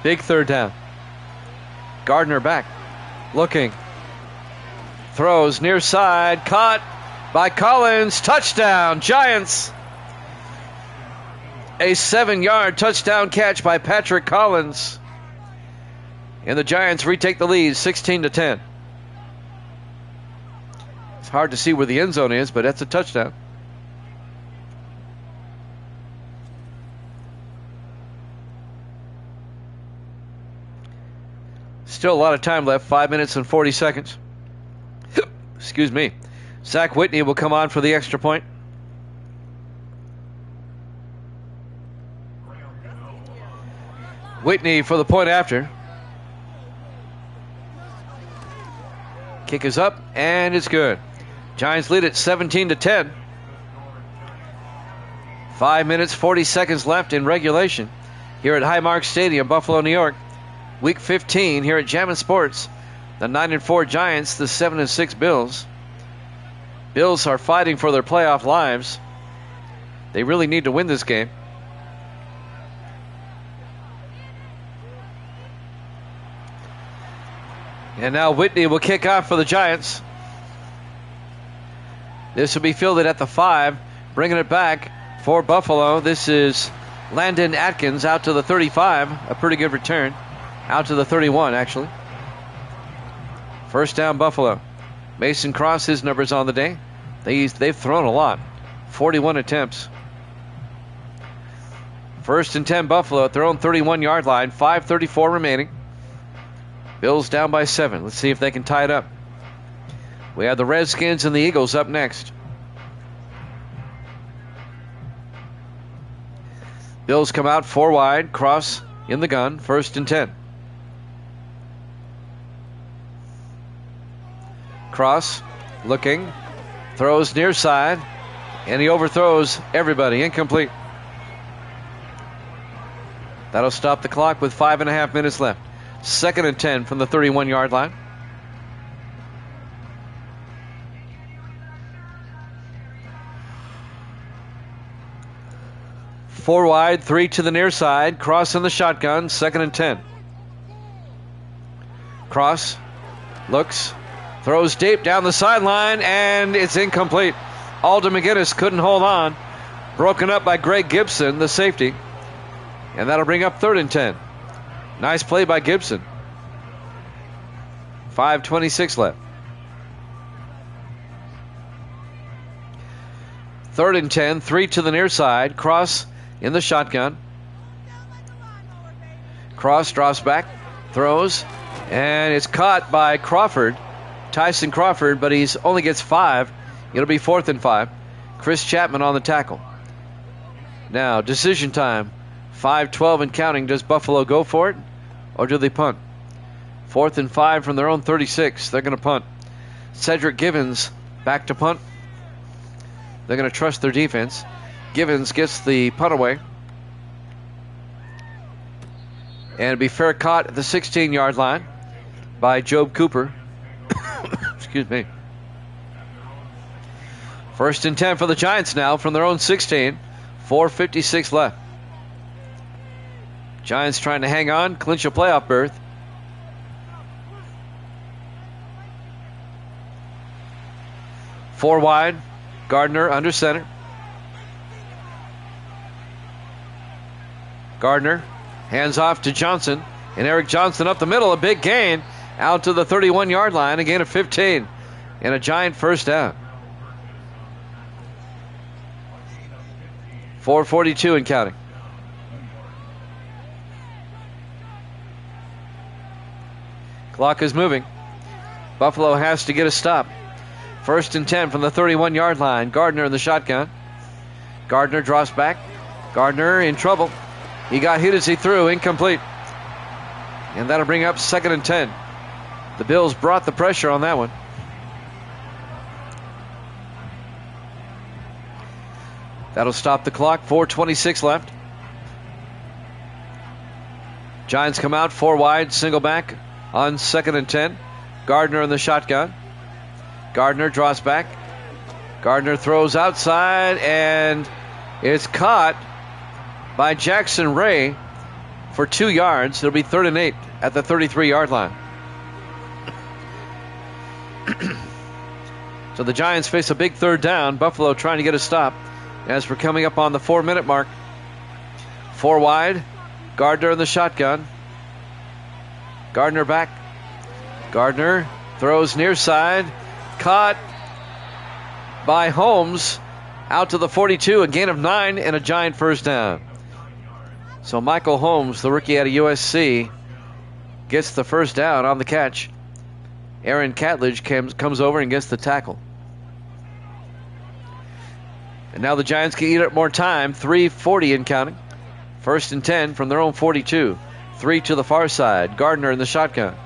S1: Big 3rd down. Gardner back. Looking. Throws near side. Caught by Collins. Touchdown, Giants. A 7-yard touchdown catch by Patrick Collins. And the Giants retake the lead 16-10. It's hard to see where the end zone is, but that's a touchdown. Still a lot of time left, 5 minutes and 40 seconds. Excuse me. Zach Whitney will come on for the extra point. Whitney for the point after. Kick is up, and it's good. Giants lead it 17-10. 5 minutes, 40 seconds left in regulation here at Highmark Stadium, Buffalo, New York. Week 15 here at Jammin' Sports. The 9-4 Giants, the 7-6 Bills. Bills are fighting for their playoff lives. They really need to win this game. And now Whitney will kick off for the Giants. This will be fielded at the 5. Bringing it back for Buffalo. This is Landon Atkins out to the 35. A pretty good return. Out to the 31, actually. First down, Buffalo. Mason Cross, his numbers on the day. They've thrown a lot. 41 attempts. 1st and 10, Buffalo at their own 31-yard line. 5:34 remaining. Bills down by 7. Let's see if they can tie it up. We have the Redskins and the Eagles up next. Bills come out 4 wide. Cross in the gun. 1st and 10. Cross looking. Throws near side. And he overthrows everybody. Incomplete. That'll stop the clock with 5.5 minutes left. 2nd and 10 from the 31-yard line. Four wide, 3 to the near side. Cross in the shotgun. 2nd and 10. Cross looks, throws deep down the sideline, and it's incomplete. Alden McGinnis couldn't hold on. Broken up by Greg Gibson, the safety. And that'll bring up 3rd and 10. Nice play by Gibson. 5:26 left. 3rd and 10, 3 to the near side. Cross in the shotgun. Cross drops back, throws, and it's caught by Crawford, Tyson Crawford, but he's only gets 5. It'll be 4th and 5. Chris Chapman on the tackle. Now, decision time. 5:12 and counting. Does Buffalo go for it, or do they punt? 4th and 5 from their own 36. They're going to punt. Cedric Givens back to punt. They're going to trust their defense. Givens gets the punt away. And it'll be fair caught at the 16-yard line by Job Cooper. Excuse me. 1st and 10 for the Giants now from their own 16. 4:56 left. Giants trying to hang on, clinch a playoff berth. Four wide. Gardner under center. Gardner hands off to Johnson. And Eric Johnson up the middle. A big gain out to the 31-yard line. A gain of 15. And a Giant first down. 4:42 and counting. Clock is moving. Buffalo has to get a stop. 1st and 10 from the 31-yard line. Gardner in the shotgun. Gardner drops back. Gardner in trouble. He got hit as he threw. Incomplete. And that'll bring up 2nd and 10. The Bills brought the pressure on that one. That'll stop the clock. 4:26 left. Giants come out 4 wide, single back on 2nd and 10. Gardner in the shotgun. Gardner draws back. Gardner throws outside, and it's caught by Jackson Ray for 2 yards. It'll be 3rd and 8 at the 33-yard line. So the Giants face a big 3rd down. Buffalo trying to get a stop as we're coming up on the 4-minute mark. 4 wide. Gardner in the shotgun. Gardner back. Gardner throws near side. Caught by Holmes out to the 42. A gain of 9 and a Giant first down. So Michael Holmes, the rookie out of USC, gets the first down on the catch. Aaron Catledge comes over and gets the tackle. And now the Giants can eat up more time. 3:40 and counting. 1st and 10 from their own 42. 3 to the far side. Gardner in the shotgun.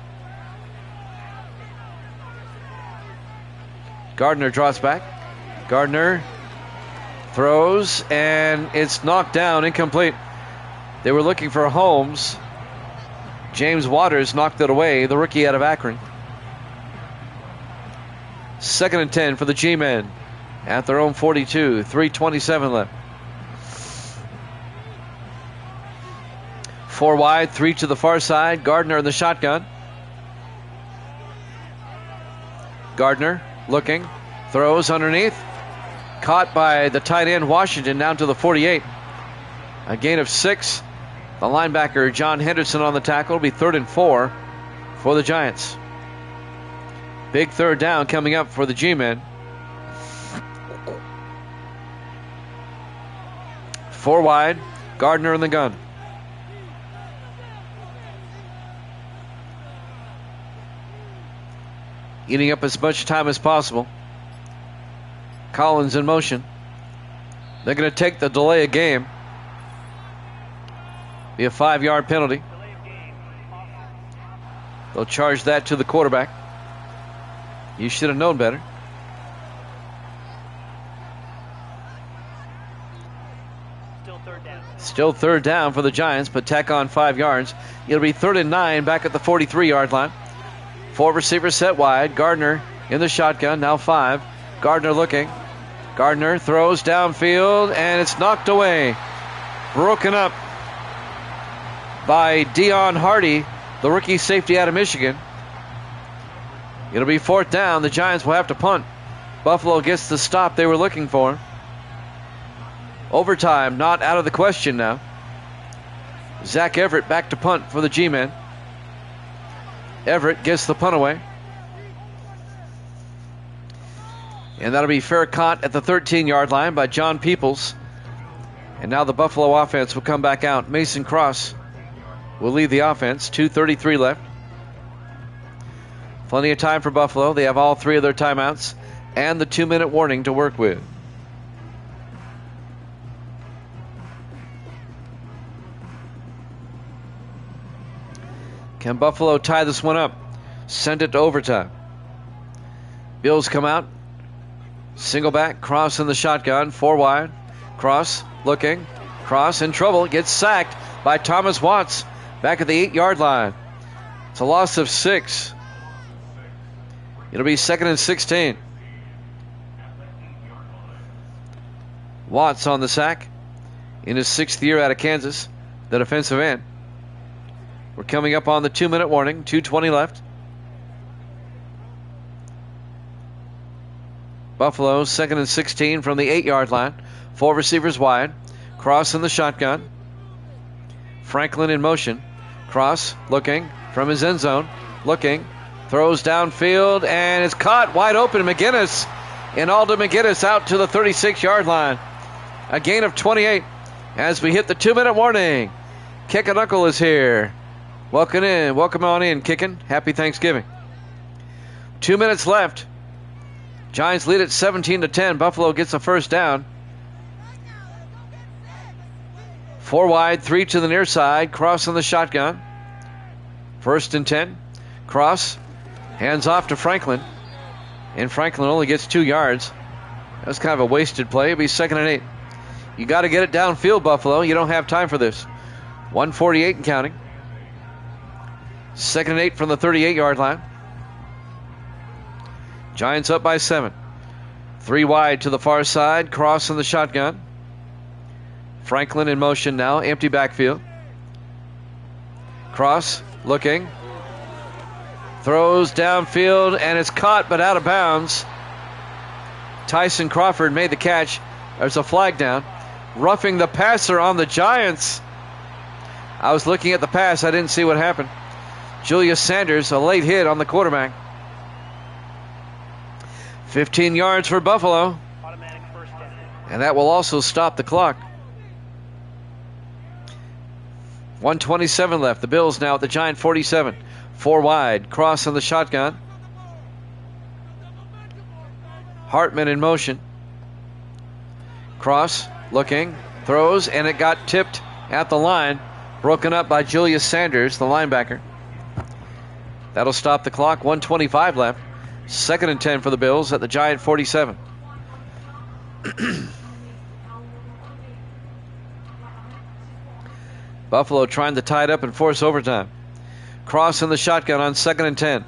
S1: Gardner draws back. Gardner throws, and it's knocked down, incomplete. They were looking for Holmes. James Waters knocked it away, the rookie out of Akron. 2nd and 10 for the G-men at their own 42. 3:27 left. 4 wide, 3 to the far side. Gardner in the shotgun. Gardner looking, throws underneath. Caught by the tight end Washington down to the 48. A gain of 6. The linebacker John Henderson on the tackle. It'll be 3rd and 4 for the Giants. Big 3rd down coming up for the G-men. 4 wide. Gardner in the gun. Eating up as much time as possible. Collins in motion. They're going to take the delay of game. Be a 5-yard penalty. They'll charge that to the quarterback. You should have known better. Still 3rd down for the Giants, but tack on 5 yards. It'll be 3rd and 9 back at the 43-yard line. 4 receivers set wide. Gardner in the shotgun, now 5. Gardner looking. Gardner throws downfield, and it's knocked away. Broken up by Dion Hardy, the rookie safety out of Michigan. It'll be 4th down. The Giants will have to punt. Buffalo gets the stop they were looking for. Overtime not out of the question now. Zach Everett back to punt for the G-men. Everett gets the punt away. And that'll be fair caught at the 13-yard line by John Peoples. And now the Buffalo offense will come back out. Mason Cross will lead the offense. 2:33 left. Plenty of time for Buffalo. They have all three of their timeouts and the 2-minute warning to work with. Can Buffalo tie this one up? Send it to overtime. Bills come out. Single back. Cross in the shotgun. 4 wide. Cross looking. Cross in trouble. Gets sacked by Thomas Watts back at the 8-yard line. It's a loss of 6. It'll be 2nd and 16. Watts on the sack in his 6th year out of Kansas, the defensive end. We're coming up on the 2-minute warning. 2:20 left. Buffalo 2nd and 16 from the 8-yard line. 4 receivers wide. Cross in the shotgun. Franklin in motion. Cross looking from his end zone. Looking. Throws downfield and it's caught wide open. McGinnis. And Alden McGinnis out to the 36-yard line. A gain of 28 as we hit the 2-minute warning. Kickin' Uncle is here. Welcome on in, Kickin'. Happy Thanksgiving. 2 minutes left. Giants lead at 17-10. Buffalo gets a first down. 4 wide, 3 to the near side. Cross on the shotgun. 1st and 10. Cross. Hands off to Franklin. And Franklin only gets 2 yards. That was kind of a wasted play. It'll be 2nd and 8. You got to get it downfield, Buffalo. You don't have time for this. 1:48 and counting. 2nd and 8 from the 38-yard line. Giants up by 7. 3 wide to the far side. Cross in the shotgun. Franklin in motion now. Empty backfield. Cross looking. Throws downfield and it's caught but out of bounds. Tyson Crawford made the catch. There's a flag down. Roughing the passer on the Giants. I was looking at the pass. I didn't see what happened. Julius Sanders, a late hit on the quarterback. 15 yards for Buffalo. And that will also stop the clock. 1:27 left. The Bills now at the Giant 47. 4 wide. Cross on the shotgun. Hartman in motion. Cross looking. Throws and it got tipped at the line. Broken up by Julius Sanders, the linebacker. That'll stop the clock. 1:25 left. 2nd and 10 for the Bills at the Giant 47. Buffalo trying to tie it up and force overtime. Cross in the shotgun on 2nd and 10.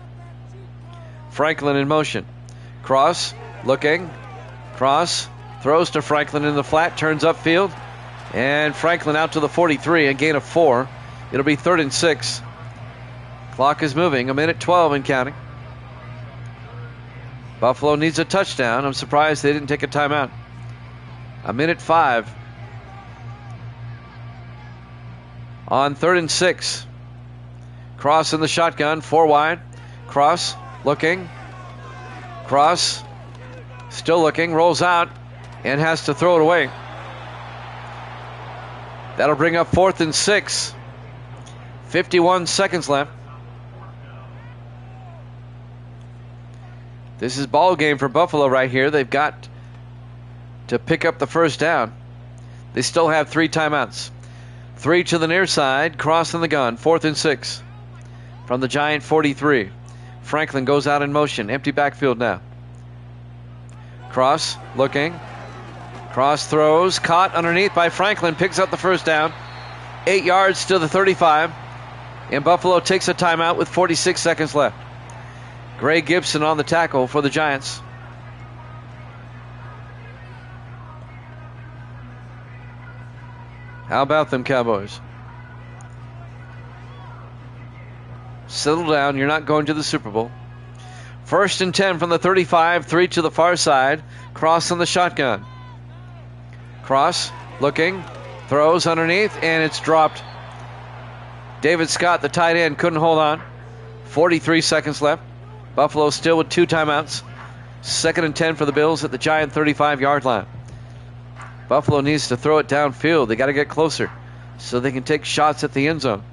S1: Franklin in motion. Cross looking. Cross throws to Franklin in the flat. Turns upfield. And Franklin out to the 43. A gain of 4. It'll be 3rd and 6. Clock is moving. 1:12 and counting. Buffalo needs a touchdown. I'm surprised they didn't take a timeout. 1:05. On 3rd and 6. Cross in the shotgun. 4 wide. Cross looking. Cross still looking. Rolls out and has to throw it away. That'll bring up 4th and 6. 51 seconds left. This is ball game for Buffalo right here. They've got to pick up the first down. They still have 3 timeouts. 3 to the near side. Cross in the gun. 4th and 6. From the Giant 43. Franklin goes out in motion. Empty backfield now. Cross looking. Cross throws. Caught underneath by Franklin. Picks up the first down. 8 yards to the 35. And Buffalo takes a timeout with 46 seconds left. Gray Gibson on the tackle for the Giants. How about them Cowboys? Settle down. You're not going to the Super Bowl. 1st and 10 from the 35. 3 to the far side. Cross on the shotgun. Cross looking. Throws underneath and it's dropped. David Scott, the tight end, couldn't hold on. 43 seconds left. Buffalo still with 2 timeouts. 2nd and 10 for the Bills at the Giant 35-yard line. Buffalo needs to throw it downfield. They got to get closer so they can take shots at the end zone.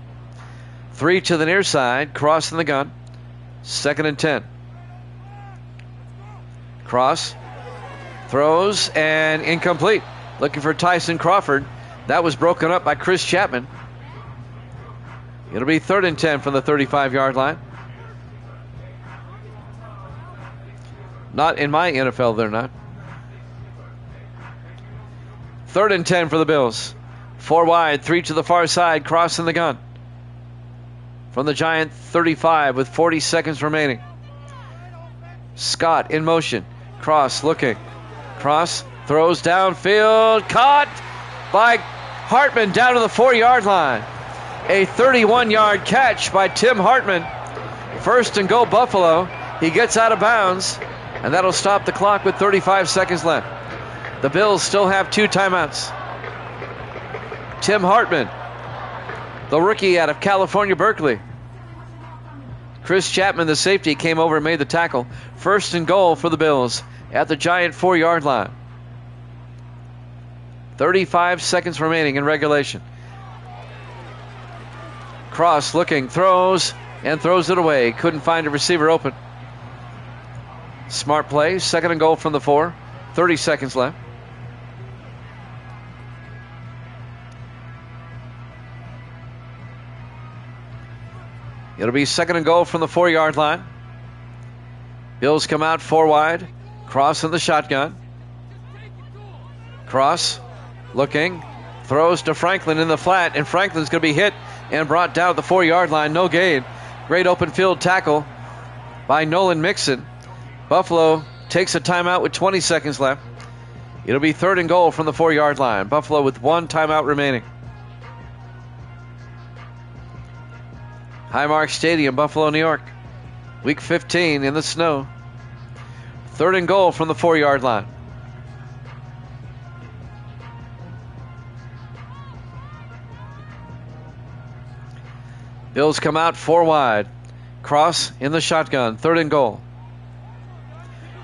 S1: 3 to the near side, cross in the gun. 2nd and 10. Cross, throws, and incomplete. Looking for Tyson Crawford. That was broken up by Chris Chapman. It'll be 3rd and 10 from the 35-yard line. Not in my NFL, they're not. 3rd and 10 for the Bills. 4 wide, 3 to the far side, cross in the gun. From the Giant 35 with 40 seconds remaining. Scott in motion. Cross looking. Cross throws downfield. Caught by Hartman down to the 4-yard line. A 31-yard catch by Tim Hartman. 1st and goal Buffalo. He gets out of bounds, and that'll stop the clock with 35 seconds left. The Bills still have 2 timeouts. Tim Hartman, the rookie out of California, Berkeley. Chris Chapman, the safety, came over and made the tackle. 1st and goal for the Bills at the Giant 4-yard line. 35 seconds remaining in regulation. Cross looking, throws, and throws it away. Couldn't find a receiver open. Smart play. 2nd and goal from the 4. 30 seconds left. It'll be 2nd and goal from the 4-yard line. Bills come out 4 wide. Cross in the shotgun. Cross looking. Throws to Franklin in the flat, and Franklin's going to be hit and brought down at the 4-yard line. No gain. Great open field tackle by Nolan Mixon. Buffalo takes a timeout with 20 seconds left. It'll be 3rd and goal from the 4-yard line. Buffalo with 1 timeout remaining. Highmark Stadium, Buffalo, New York. Week 15 in the snow. 3rd and goal from the 4-yard line. Bills come out 4 wide. Cross in the shotgun. 3rd and goal.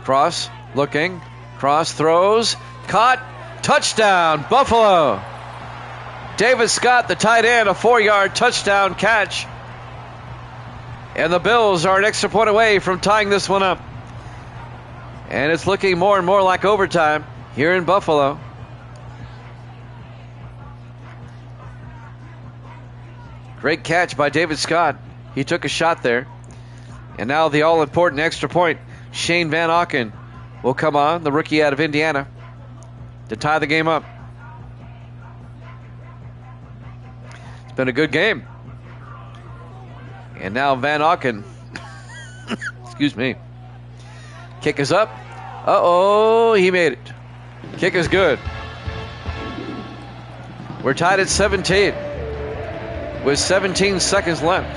S1: Cross looking. Cross throws. Caught. Touchdown, Buffalo. David Scott, the tight end, a 4-yard touchdown catch. And the Bills are an extra point away from tying this one up. And it's looking more and more like overtime here in Buffalo. Great catch by David Scott. He took a shot there. And now the all-important extra point. Shane Van Auken will come on, the rookie out of Indiana, to tie the game up. It's been a good game. And now Van Auken, excuse me, kick is up. Uh-oh, he made it. Kick is good. We're tied at 17 with 17 seconds left.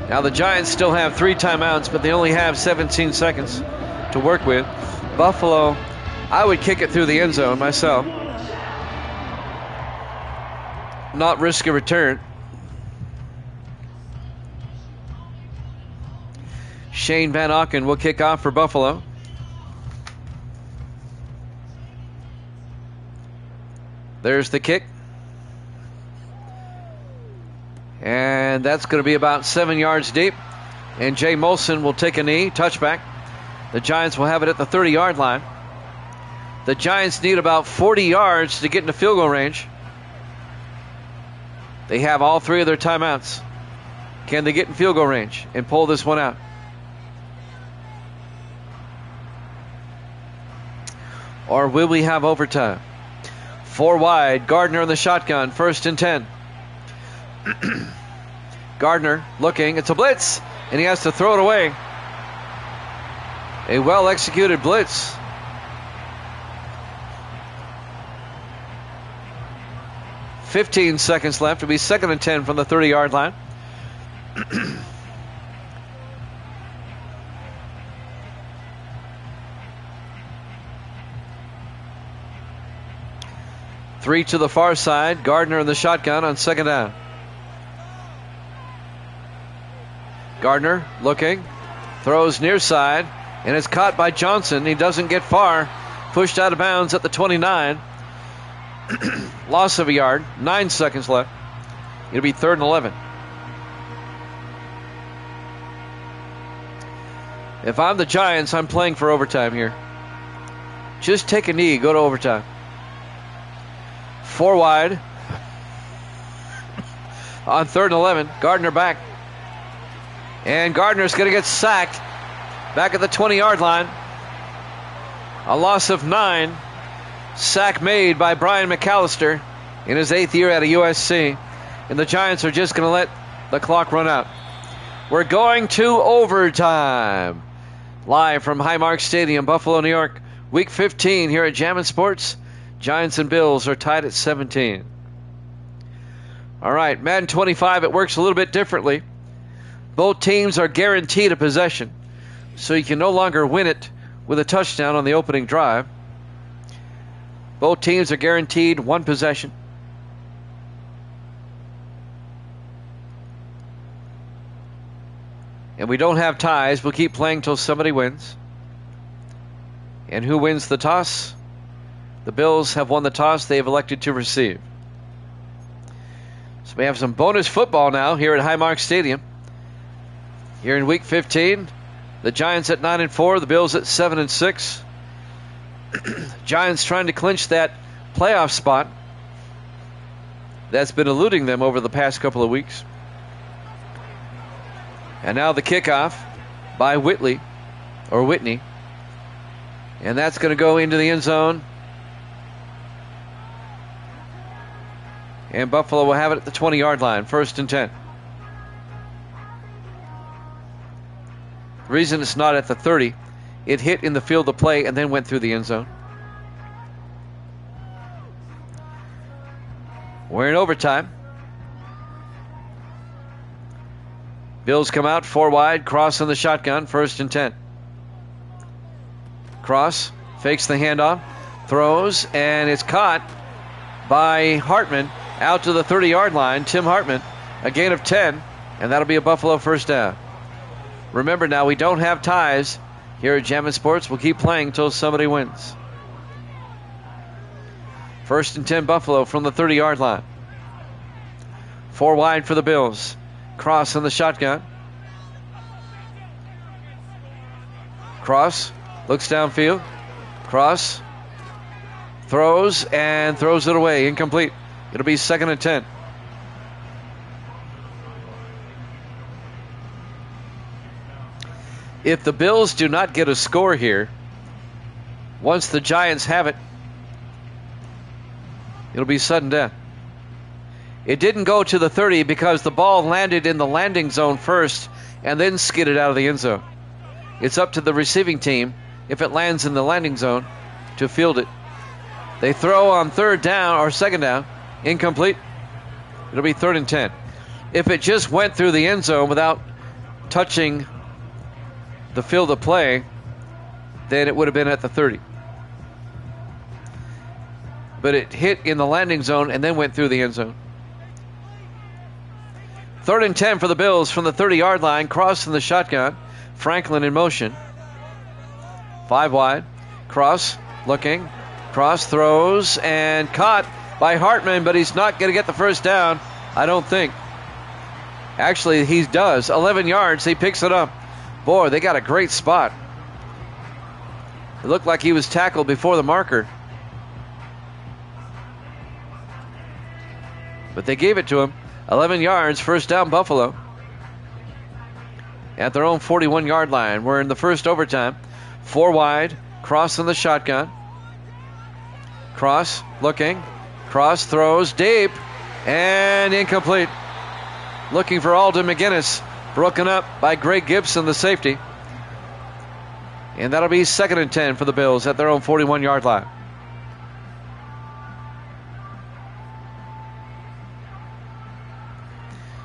S1: Now the Giants still have 3 timeouts, but they only have 17 seconds to work with. Buffalo, I would kick it through the end zone myself. Not risk a return. Shane Van Auken will kick off for Buffalo. There's the kick. And that's going to be about 7 yards deep. And Jay Molson will take a knee, touchback. The Giants will have it at the 30-yard line. The Giants need about 40 yards to get into field goal range. They have all 3 of their timeouts. Can they get in field goal range and pull this one out? Or will we have overtime? 4 wide. Gardner in the shotgun. 1st and 10. Gardner looking. It's a blitz. And he has to throw it away. A well-executed blitz. .15 seconds left. It'll be 2nd and 10 from the 30-yard line. Three to the far side. Gardner in the shotgun on 2nd down. Gardner looking, throws near side, and it's caught by Johnson. He doesn't get far. Pushed out of bounds at the 29. Loss of a yard. 9 seconds left. It'll be 3rd and 11. If I'm the Giants, I'm playing for overtime here. Just take a knee, go to overtime. 4 wide. On 3rd and 11, Gardner back. And Gardner's going to get sacked back at the 20-yard line. A loss of 9. Sack made by Brian McAllister in his 8th year at USC. And the Giants are just going to let the clock run out. We're going to overtime. Live from Highmark Stadium, Buffalo, New York. Week 15 here at Jammin' Sports. Giants and Bills are tied at 17. All right, Madden 25, it works a little bit differently. Both teams are guaranteed a possession, so you can no longer win it with a touchdown on the opening drive. Both teams are guaranteed 1 possession. And we don't have ties. We'll keep playing till somebody wins. And who wins the toss? The Bills have won the toss. They have elected to receive. So we have some bonus football now here at Highmark Stadium. Here in Week 15, the Giants at 9-4, the Bills at 7-6. Giants trying to clinch that playoff spot that's been eluding them over the past couple of weeks. And now the kickoff by Whitney. And that's going to go into the end zone. And Buffalo will have it at the 20-yard line, 1st and 10. The reason it's not at the 30, it hit in the field of play and then went through the end zone. We're in overtime. Bills come out 4 wide, Cross in the shotgun, 1st and 10. Cross fakes the handoff, throws, and it's caught by Hartman out to the 30-yard line. Tim Hartman, a gain of 10, and that'll be a Buffalo 1st down. Remember now, we don't have ties here at Jammin' Sports. We'll keep playing until somebody wins. 1st and 10 Buffalo from the 30-yard line. 4 wide for the Bills. Cross in the shotgun. Cross looks downfield. Cross throws and throws it away. Incomplete. It'll be 2nd and 10. If the Bills do not get a score here, once the Giants have it, it'll be sudden death. It didn't go to the 30 because the ball landed in the landing zone first and then skidded out of the end zone. It's up to the receiving team, if it lands in the landing zone, to field it. They throw on 3rd down or 2nd down. Incomplete. It'll be 3rd and 10. If it just went through the end zone without touching the field of play, then it would have been at the 30. But it hit in the landing zone and then went through the end zone. 3rd and 10 for the Bills from the 30-yard line. Cross in the shotgun. Franklin in motion. 5 wide. Cross looking. Cross throws and caught by Hartman, but he's not going to get the 1st down, I don't think. Actually, he does. 11 yards. He picks it up. Boy, they got a great spot. It looked like he was tackled before the marker. But they gave it to him. 11 yards, 1st down Buffalo. At their own 41-yard line. We're in the 1st overtime. 4 wide. Cross in the shotgun. Cross looking. Cross throws deep. And incomplete. Looking for Alden McGinnis. Broken up by Greg Gibson, the safety. And that'll be 2nd and 10 for the Bills at their own 41-yard line.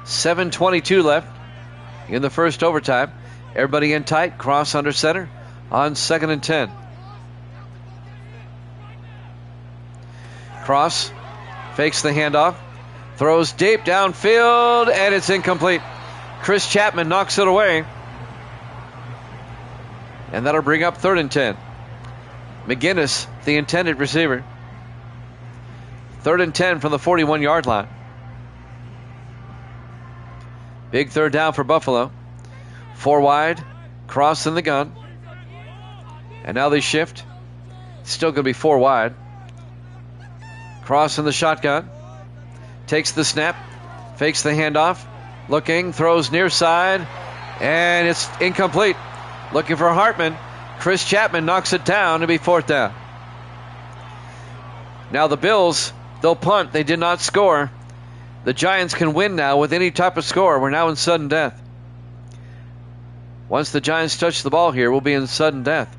S1: .7:22 left in the 1st overtime. Everybody in tight. Cross under center on 2nd and 10. Cross fakes the handoff. Throws deep downfield, and it's incomplete. Chris Chapman knocks it away. And that'll bring up 3rd and 10. McGinnis, the intended receiver. 3rd and 10 from the 41-yard line. Big 3rd down for Buffalo. 4 wide. Cross in the gun. And now they shift. Still going to be 4 wide. Cross in the shotgun. Takes the snap. Fakes the handoff. Looking. Throws near side. And it's incomplete. Looking for Hartman. Chris Chapman knocks it down to be 4th down. Now the Bills, they'll punt. They did not score. The Giants can win now with any type of score. We're now in sudden death. Once the Giants touch the ball here, we'll be in sudden death.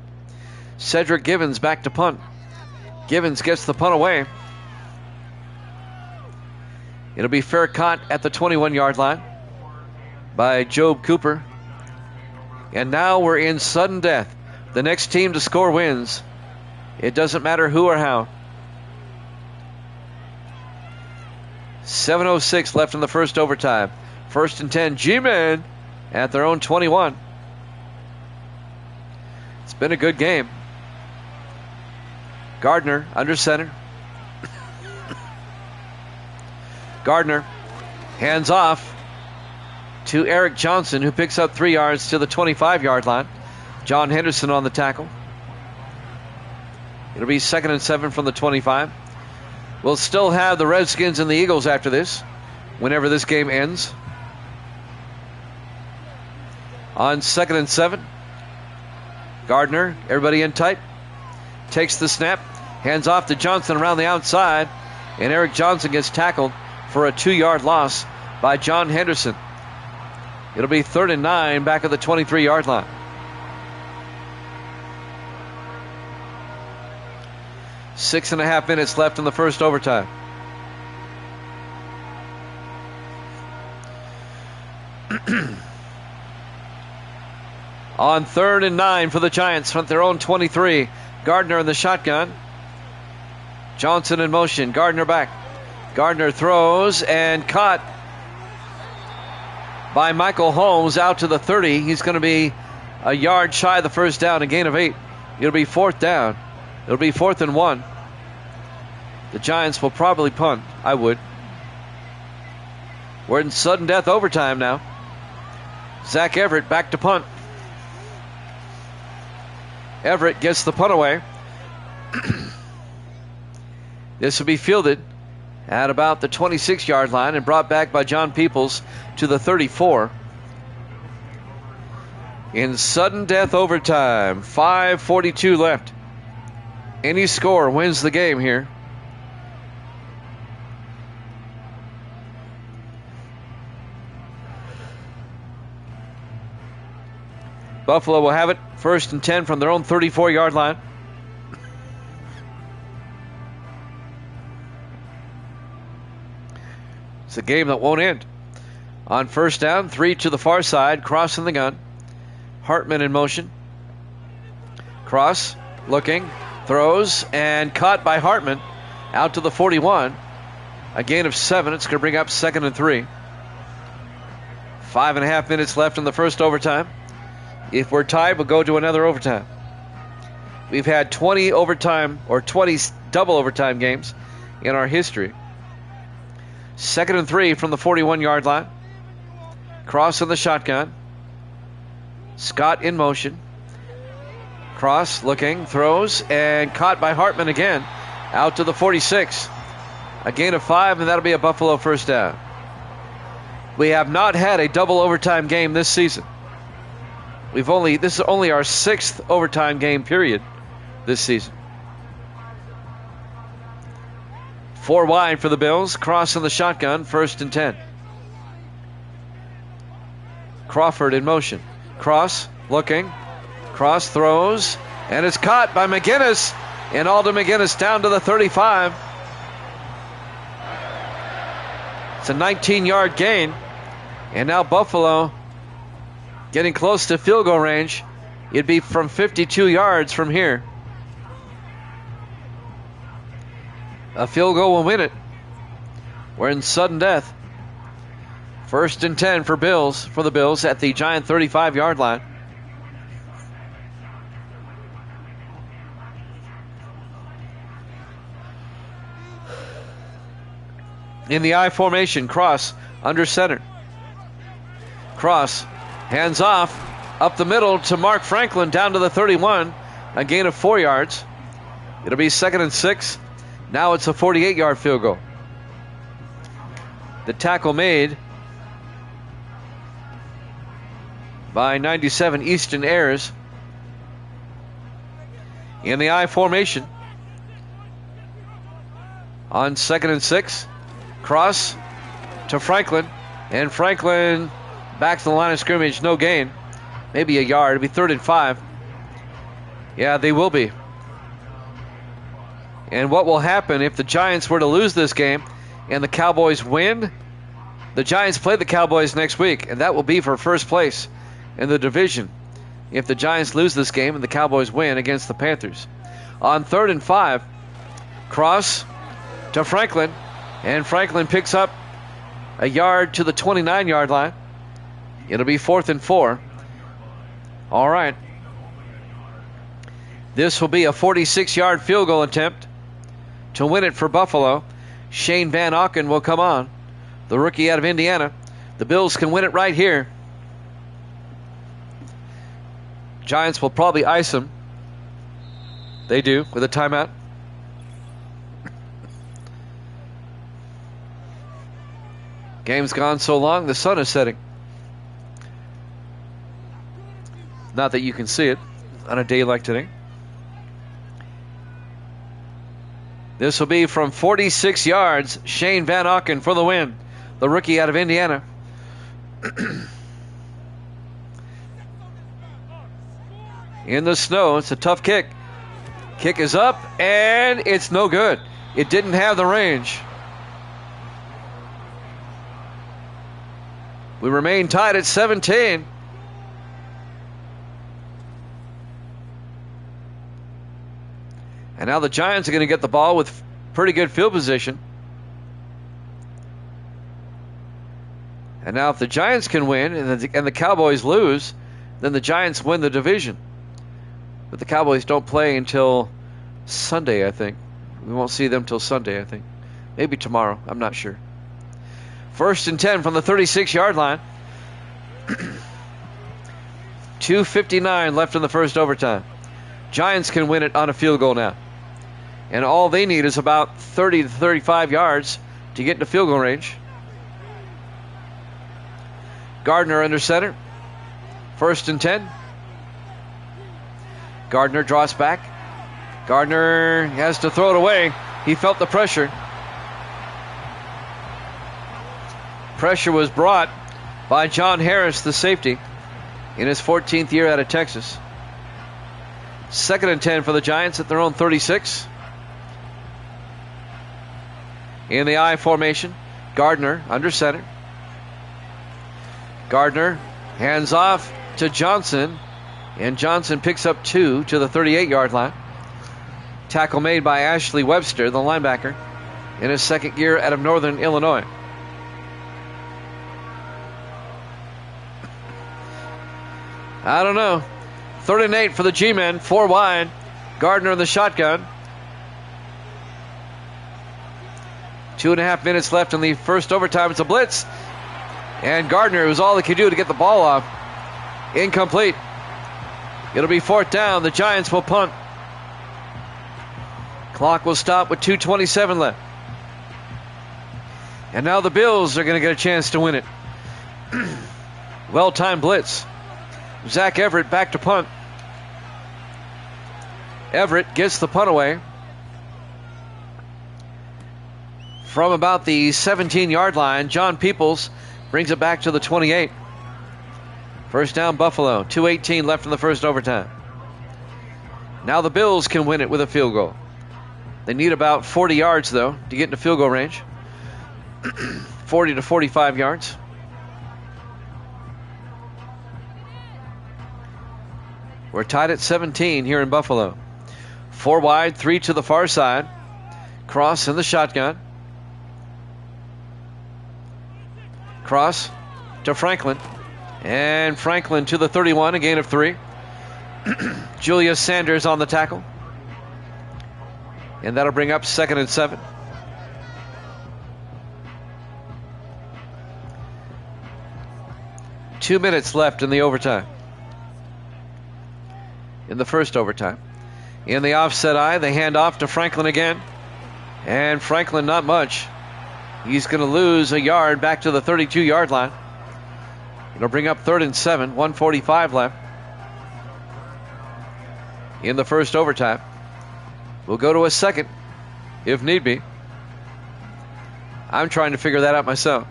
S1: Cedric Givens back to punt. Givens gets the punt away. It'll be fair caught at the 21-yard line by Job Cooper. And now we're in sudden death. The next team to score wins. It doesn't matter who or how. 7:06 left in the first overtime. 1st and 10, G-Men at their own 21. It's been a good game. Gardner under center. Gardner hands off to Eric Johnson, who picks up 3 yards to the 25-yard line. John Henderson on the tackle. It'll be 2nd and 7 from the 25. We'll still have the Redskins and the Eagles after this, whenever this game ends. On 2nd and 7, Gardner, everybody in tight, takes the snap, hands off to Johnson around the outside, and Eric Johnson gets tackled for a 2-yard loss by John Henderson. It'll be 3rd and 9 back at the 23-yard line. Six and a half minutes left in the first overtime. On 3rd and 9 for the Giants from their own 23. Gardner in the shotgun. Johnson in motion. Gardner back. Gardner throws and caught by Michael Holmes out to the 30. He's going to be a yard shy of the first down, a gain of 8. It'll be 4th down. It'll be 4th and 1. The Giants will probably punt. I would. We're in sudden death overtime now. Zach Everett back to punt. Everett gets the punt away. This will be fielded at about the 26-yard line and brought back by John Peoples to the 34. In sudden death overtime, 5:42 left. Any score wins the game here. Buffalo will have it 1st and 10 from their own 34-yard line. It's a game that won't end. On 1st down, 3 to the far side, crossing the gun. Hartman in motion. Cross, looking, throws, and caught by Hartman out to the 41. A gain of 7. It's going to bring up 2nd and 3. 5.5 minutes left in the first overtime. If we're tied, we'll go to another overtime. We've had 20 overtime or 20 double overtime games in our history. 2nd and 3 from the 41-yard line. Cross in the shotgun. Scott in motion. Cross looking, throws, and caught by Hartman again out to the 46. A gain of 5, and that'll be a Buffalo first down. We have not had a double overtime game this season. This is only our 6th overtime game period this season. 4 wide for the Bills. Cross in the shotgun, 1st and 10. Crawford in motion. Cross looking. Cross throws, and it's caught by McGinnis. And Alden McGinnis down to the 35. It's a 19-yard gain. And now Buffalo getting close to field goal range. It'd be from 52 yards from here. A field goal will win it. We're in sudden death. First and 10 for the Bills at the Giant 35-yard line. In the I formation, Cross under center. Cross hands off up the middle to Mark Franklin down to the 31, a gain of 4 yards. It'll be 2nd and 6. Now it's a 48-yard field goal. The tackle made by 97 Easton Ayers. In the I formation on 2nd and 6. Cross to Franklin, and Franklin back to the line of scrimmage, no gain. Maybe a yard. It'll be 3rd and 5. Yeah, they will be. And what will happen if the Giants were to lose this game and the Cowboys win? The Giants play the Cowboys next week, and that will be for first place in the division if the Giants lose this game and the Cowboys win against the Panthers. On 3rd and 5, Cross to Franklin, and Franklin picks up a yard to the 29-yard line. It'll be 4th and 4. All right. This will be a 46-yard field goal attempt to win it for Buffalo. Shane Van Auken will come on, the rookie out of Indiana. The Bills can win it right here. Giants will probably ice him. They do with a timeout. Game's gone so long, the sun is setting. Not that you can see it on a day like today. This will be from 46 yards. Shane Van Auken for the win, the rookie out of Indiana. In the snow, it's a tough kick. Kick is up, and it's no good. It didn't have the range. We remain tied at 17. And now the Giants are going to get the ball with pretty good field position. And now if the Giants can win and the Cowboys lose, then the Giants win the division. But the Cowboys don't play until Sunday, I think. We won't see them till Sunday, I think. Maybe tomorrow. I'm not sure. 1st and 10 from the 36-yard line. 2:59 left in the first overtime. Giants can win it on a field goal now. And all they need is about 30 to 35 yards to get into field goal range. Gardner under center. 1st and 10. Gardner draws back. Gardner has to throw it away. He felt the pressure. Pressure was brought by John Harris, the safety, in his 14th year out of Texas. 2nd and 10 for the Giants at their own 36. In the I formation, Gardner under center. Gardner hands off to Johnson, and Johnson picks up 2 to the 38-yard line. Tackle made by Ashley Webster, the linebacker, in his 2nd year out of Northern Illinois. I don't know. 3rd and 8 for the G-men, 4 wide. Gardner in the shotgun. 2.5 minutes left in the first overtime. It's a blitz. And Gardner, it was all he could do to get the ball off. Incomplete. It'll be 4th down. The Giants will punt. Clock will stop with 2:27 left. And now the Bills are going to get a chance to win it. Well-timed blitz. Zach Everett back to punt. Everett gets the punt away from about the 17-yard line. John Peoples brings it back to the 28. 1st down Buffalo. 2:18 left in the first overtime. Now the Bills can win it with a field goal. They need about 40 yards, though, to get into field goal range. 40 to 45 yards. We're tied at 17 here in Buffalo. 4 wide, 3 to the far side. Cross in the shotgun. Cross to Franklin. And Franklin to the 31, a gain of 3. Julius Sanders on the tackle. And that'll bring up 2nd and 7. Two minutes left in the overtime. In the first overtime. In the offset eye, they hand off to Franklin again. And Franklin, not much. He's going to lose a yard back to the 32-yard line. It'll bring up 3rd and 7, 1:45 left in the first overtime. We'll go to a second if need be. I'm trying to figure that out myself.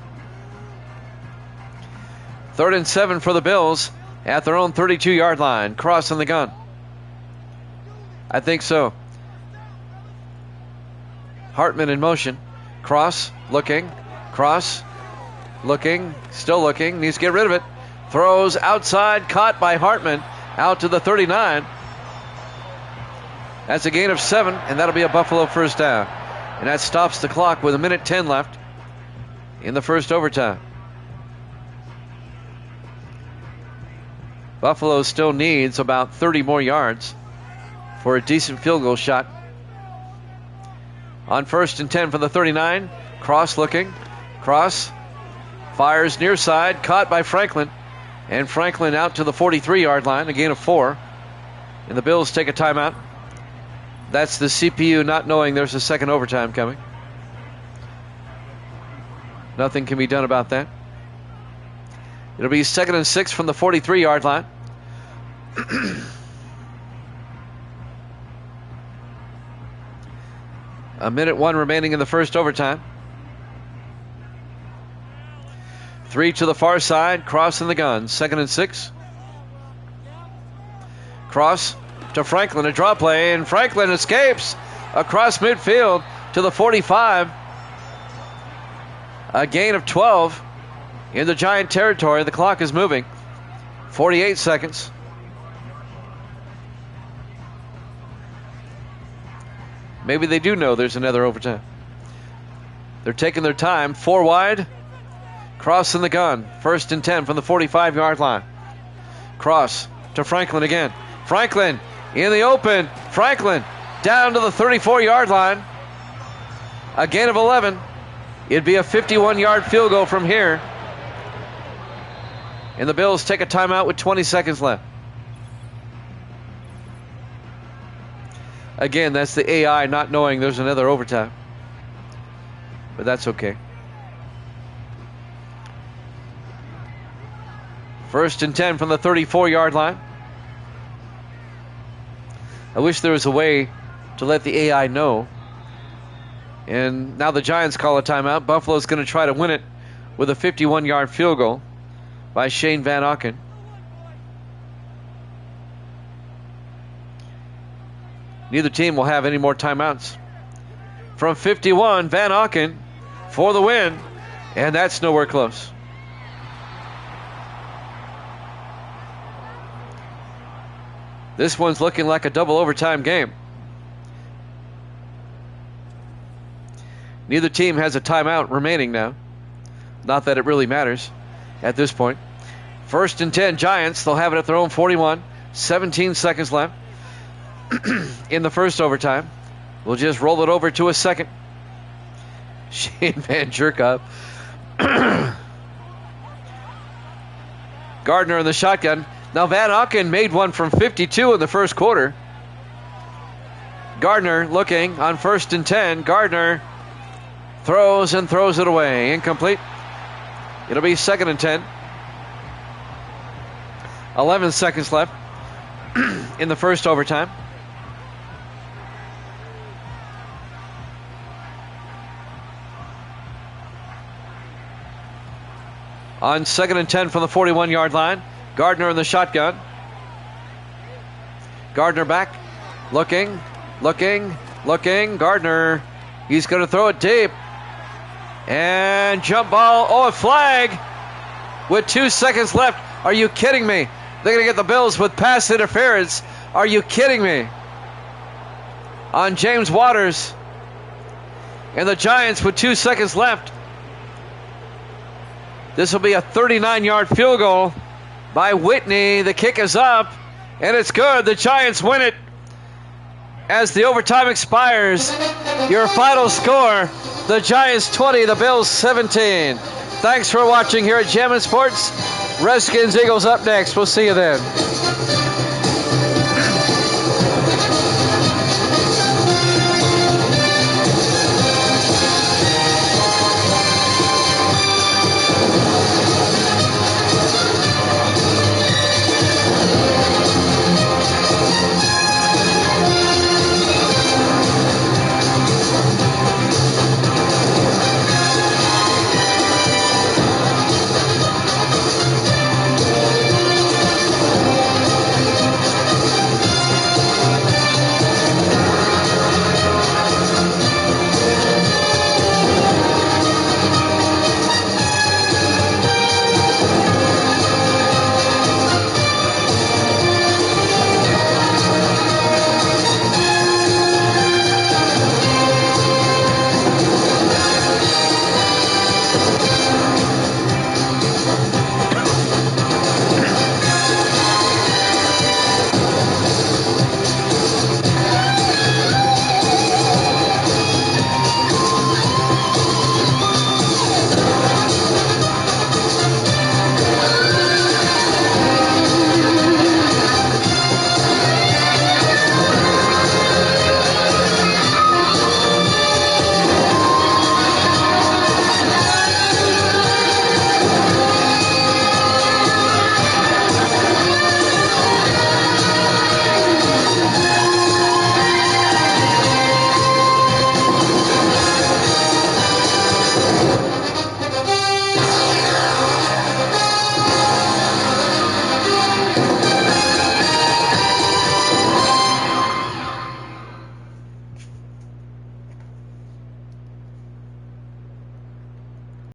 S1: 3rd and 7 for the Bills at their own 32-yard line. Cross in the gun. I think so. Hartman in motion. Cross, looking. Cross, looking. Still looking. Needs to get rid of it. Throws outside. Caught by Hartman. Out to the 39. That's a gain of 7, and that'll be a Buffalo first down. And that stops the clock with 1:10 left in the first overtime. Buffalo still needs about 30 more yards for a decent field goal shot. On 1st and 10 for the 39. Cross looking. Cross fires near side. Caught by Franklin. And Franklin out to the 43-yard line. A gain of 4. And the Bills take a timeout. That's the CPU not knowing there's a second overtime coming. Nothing can be done about that. It'll be 2nd and 6 from the 43-yard line. A minute 1 remaining in the first overtime. 3 to the far side. Cross in the gun. 2nd and 6. Cross to Franklin. A draw play. And Franklin escapes across midfield to the 45. A gain of 12 in the Giant territory. The clock is moving. 48 seconds. Maybe they do know there's another overtime. They're taking their time. 4 wide. Cross in the gun. 1st and 10 from the 45-yard line. Cross to Franklin again. Franklin in the open. Franklin down to the 34-yard line. A gain of 11. It'd be a 51-yard field goal from here. And the Bills take a timeout with 20 seconds left. Again, that's the AI not knowing there's another overtime. But that's okay. 1st and 10 from the 34-yard line. I wish there was a way to let the AI know. And now the Giants call a timeout. Buffalo's going to try to win it with a 51-yard field goal by Shane Van Auken. Neither team will have any more timeouts. From 51, Van Auken for the win, and that's nowhere close. This one's looking like a double overtime game. Neither team has a timeout remaining now. Not that it really matters at this point. 1st and 10, Giants. They'll have it at their own 41. 17 seconds left in the first overtime. We'll just roll it over to a second. Shane Van jerk up. Gardner in the shotgun. Now Van Auken made one from 52 in the first quarter. Gardner looking on 1st and 10. Gardner throws and throws it away. Incomplete. It'll be 2nd and 10. 11 seconds left in the first overtime. On 2nd and 10 from the 41-yard line. Gardner in the shotgun. Gardner back. Looking. Gardner. He's going to throw it deep. And jump ball. Oh, a flag with 2 seconds left. Are you kidding me? They're going to get the Bills with pass interference. Are you kidding me? On James Waters. And the Giants with 2 seconds left. This will be a 39-yard field goal by Whitney. The kick is up, and it's good. The Giants win it as the overtime expires. Your final score, the Giants 20, the Bills 17. Thanks for watching here at Jammin' Sports. Redskins Eagles up next. We'll see you then.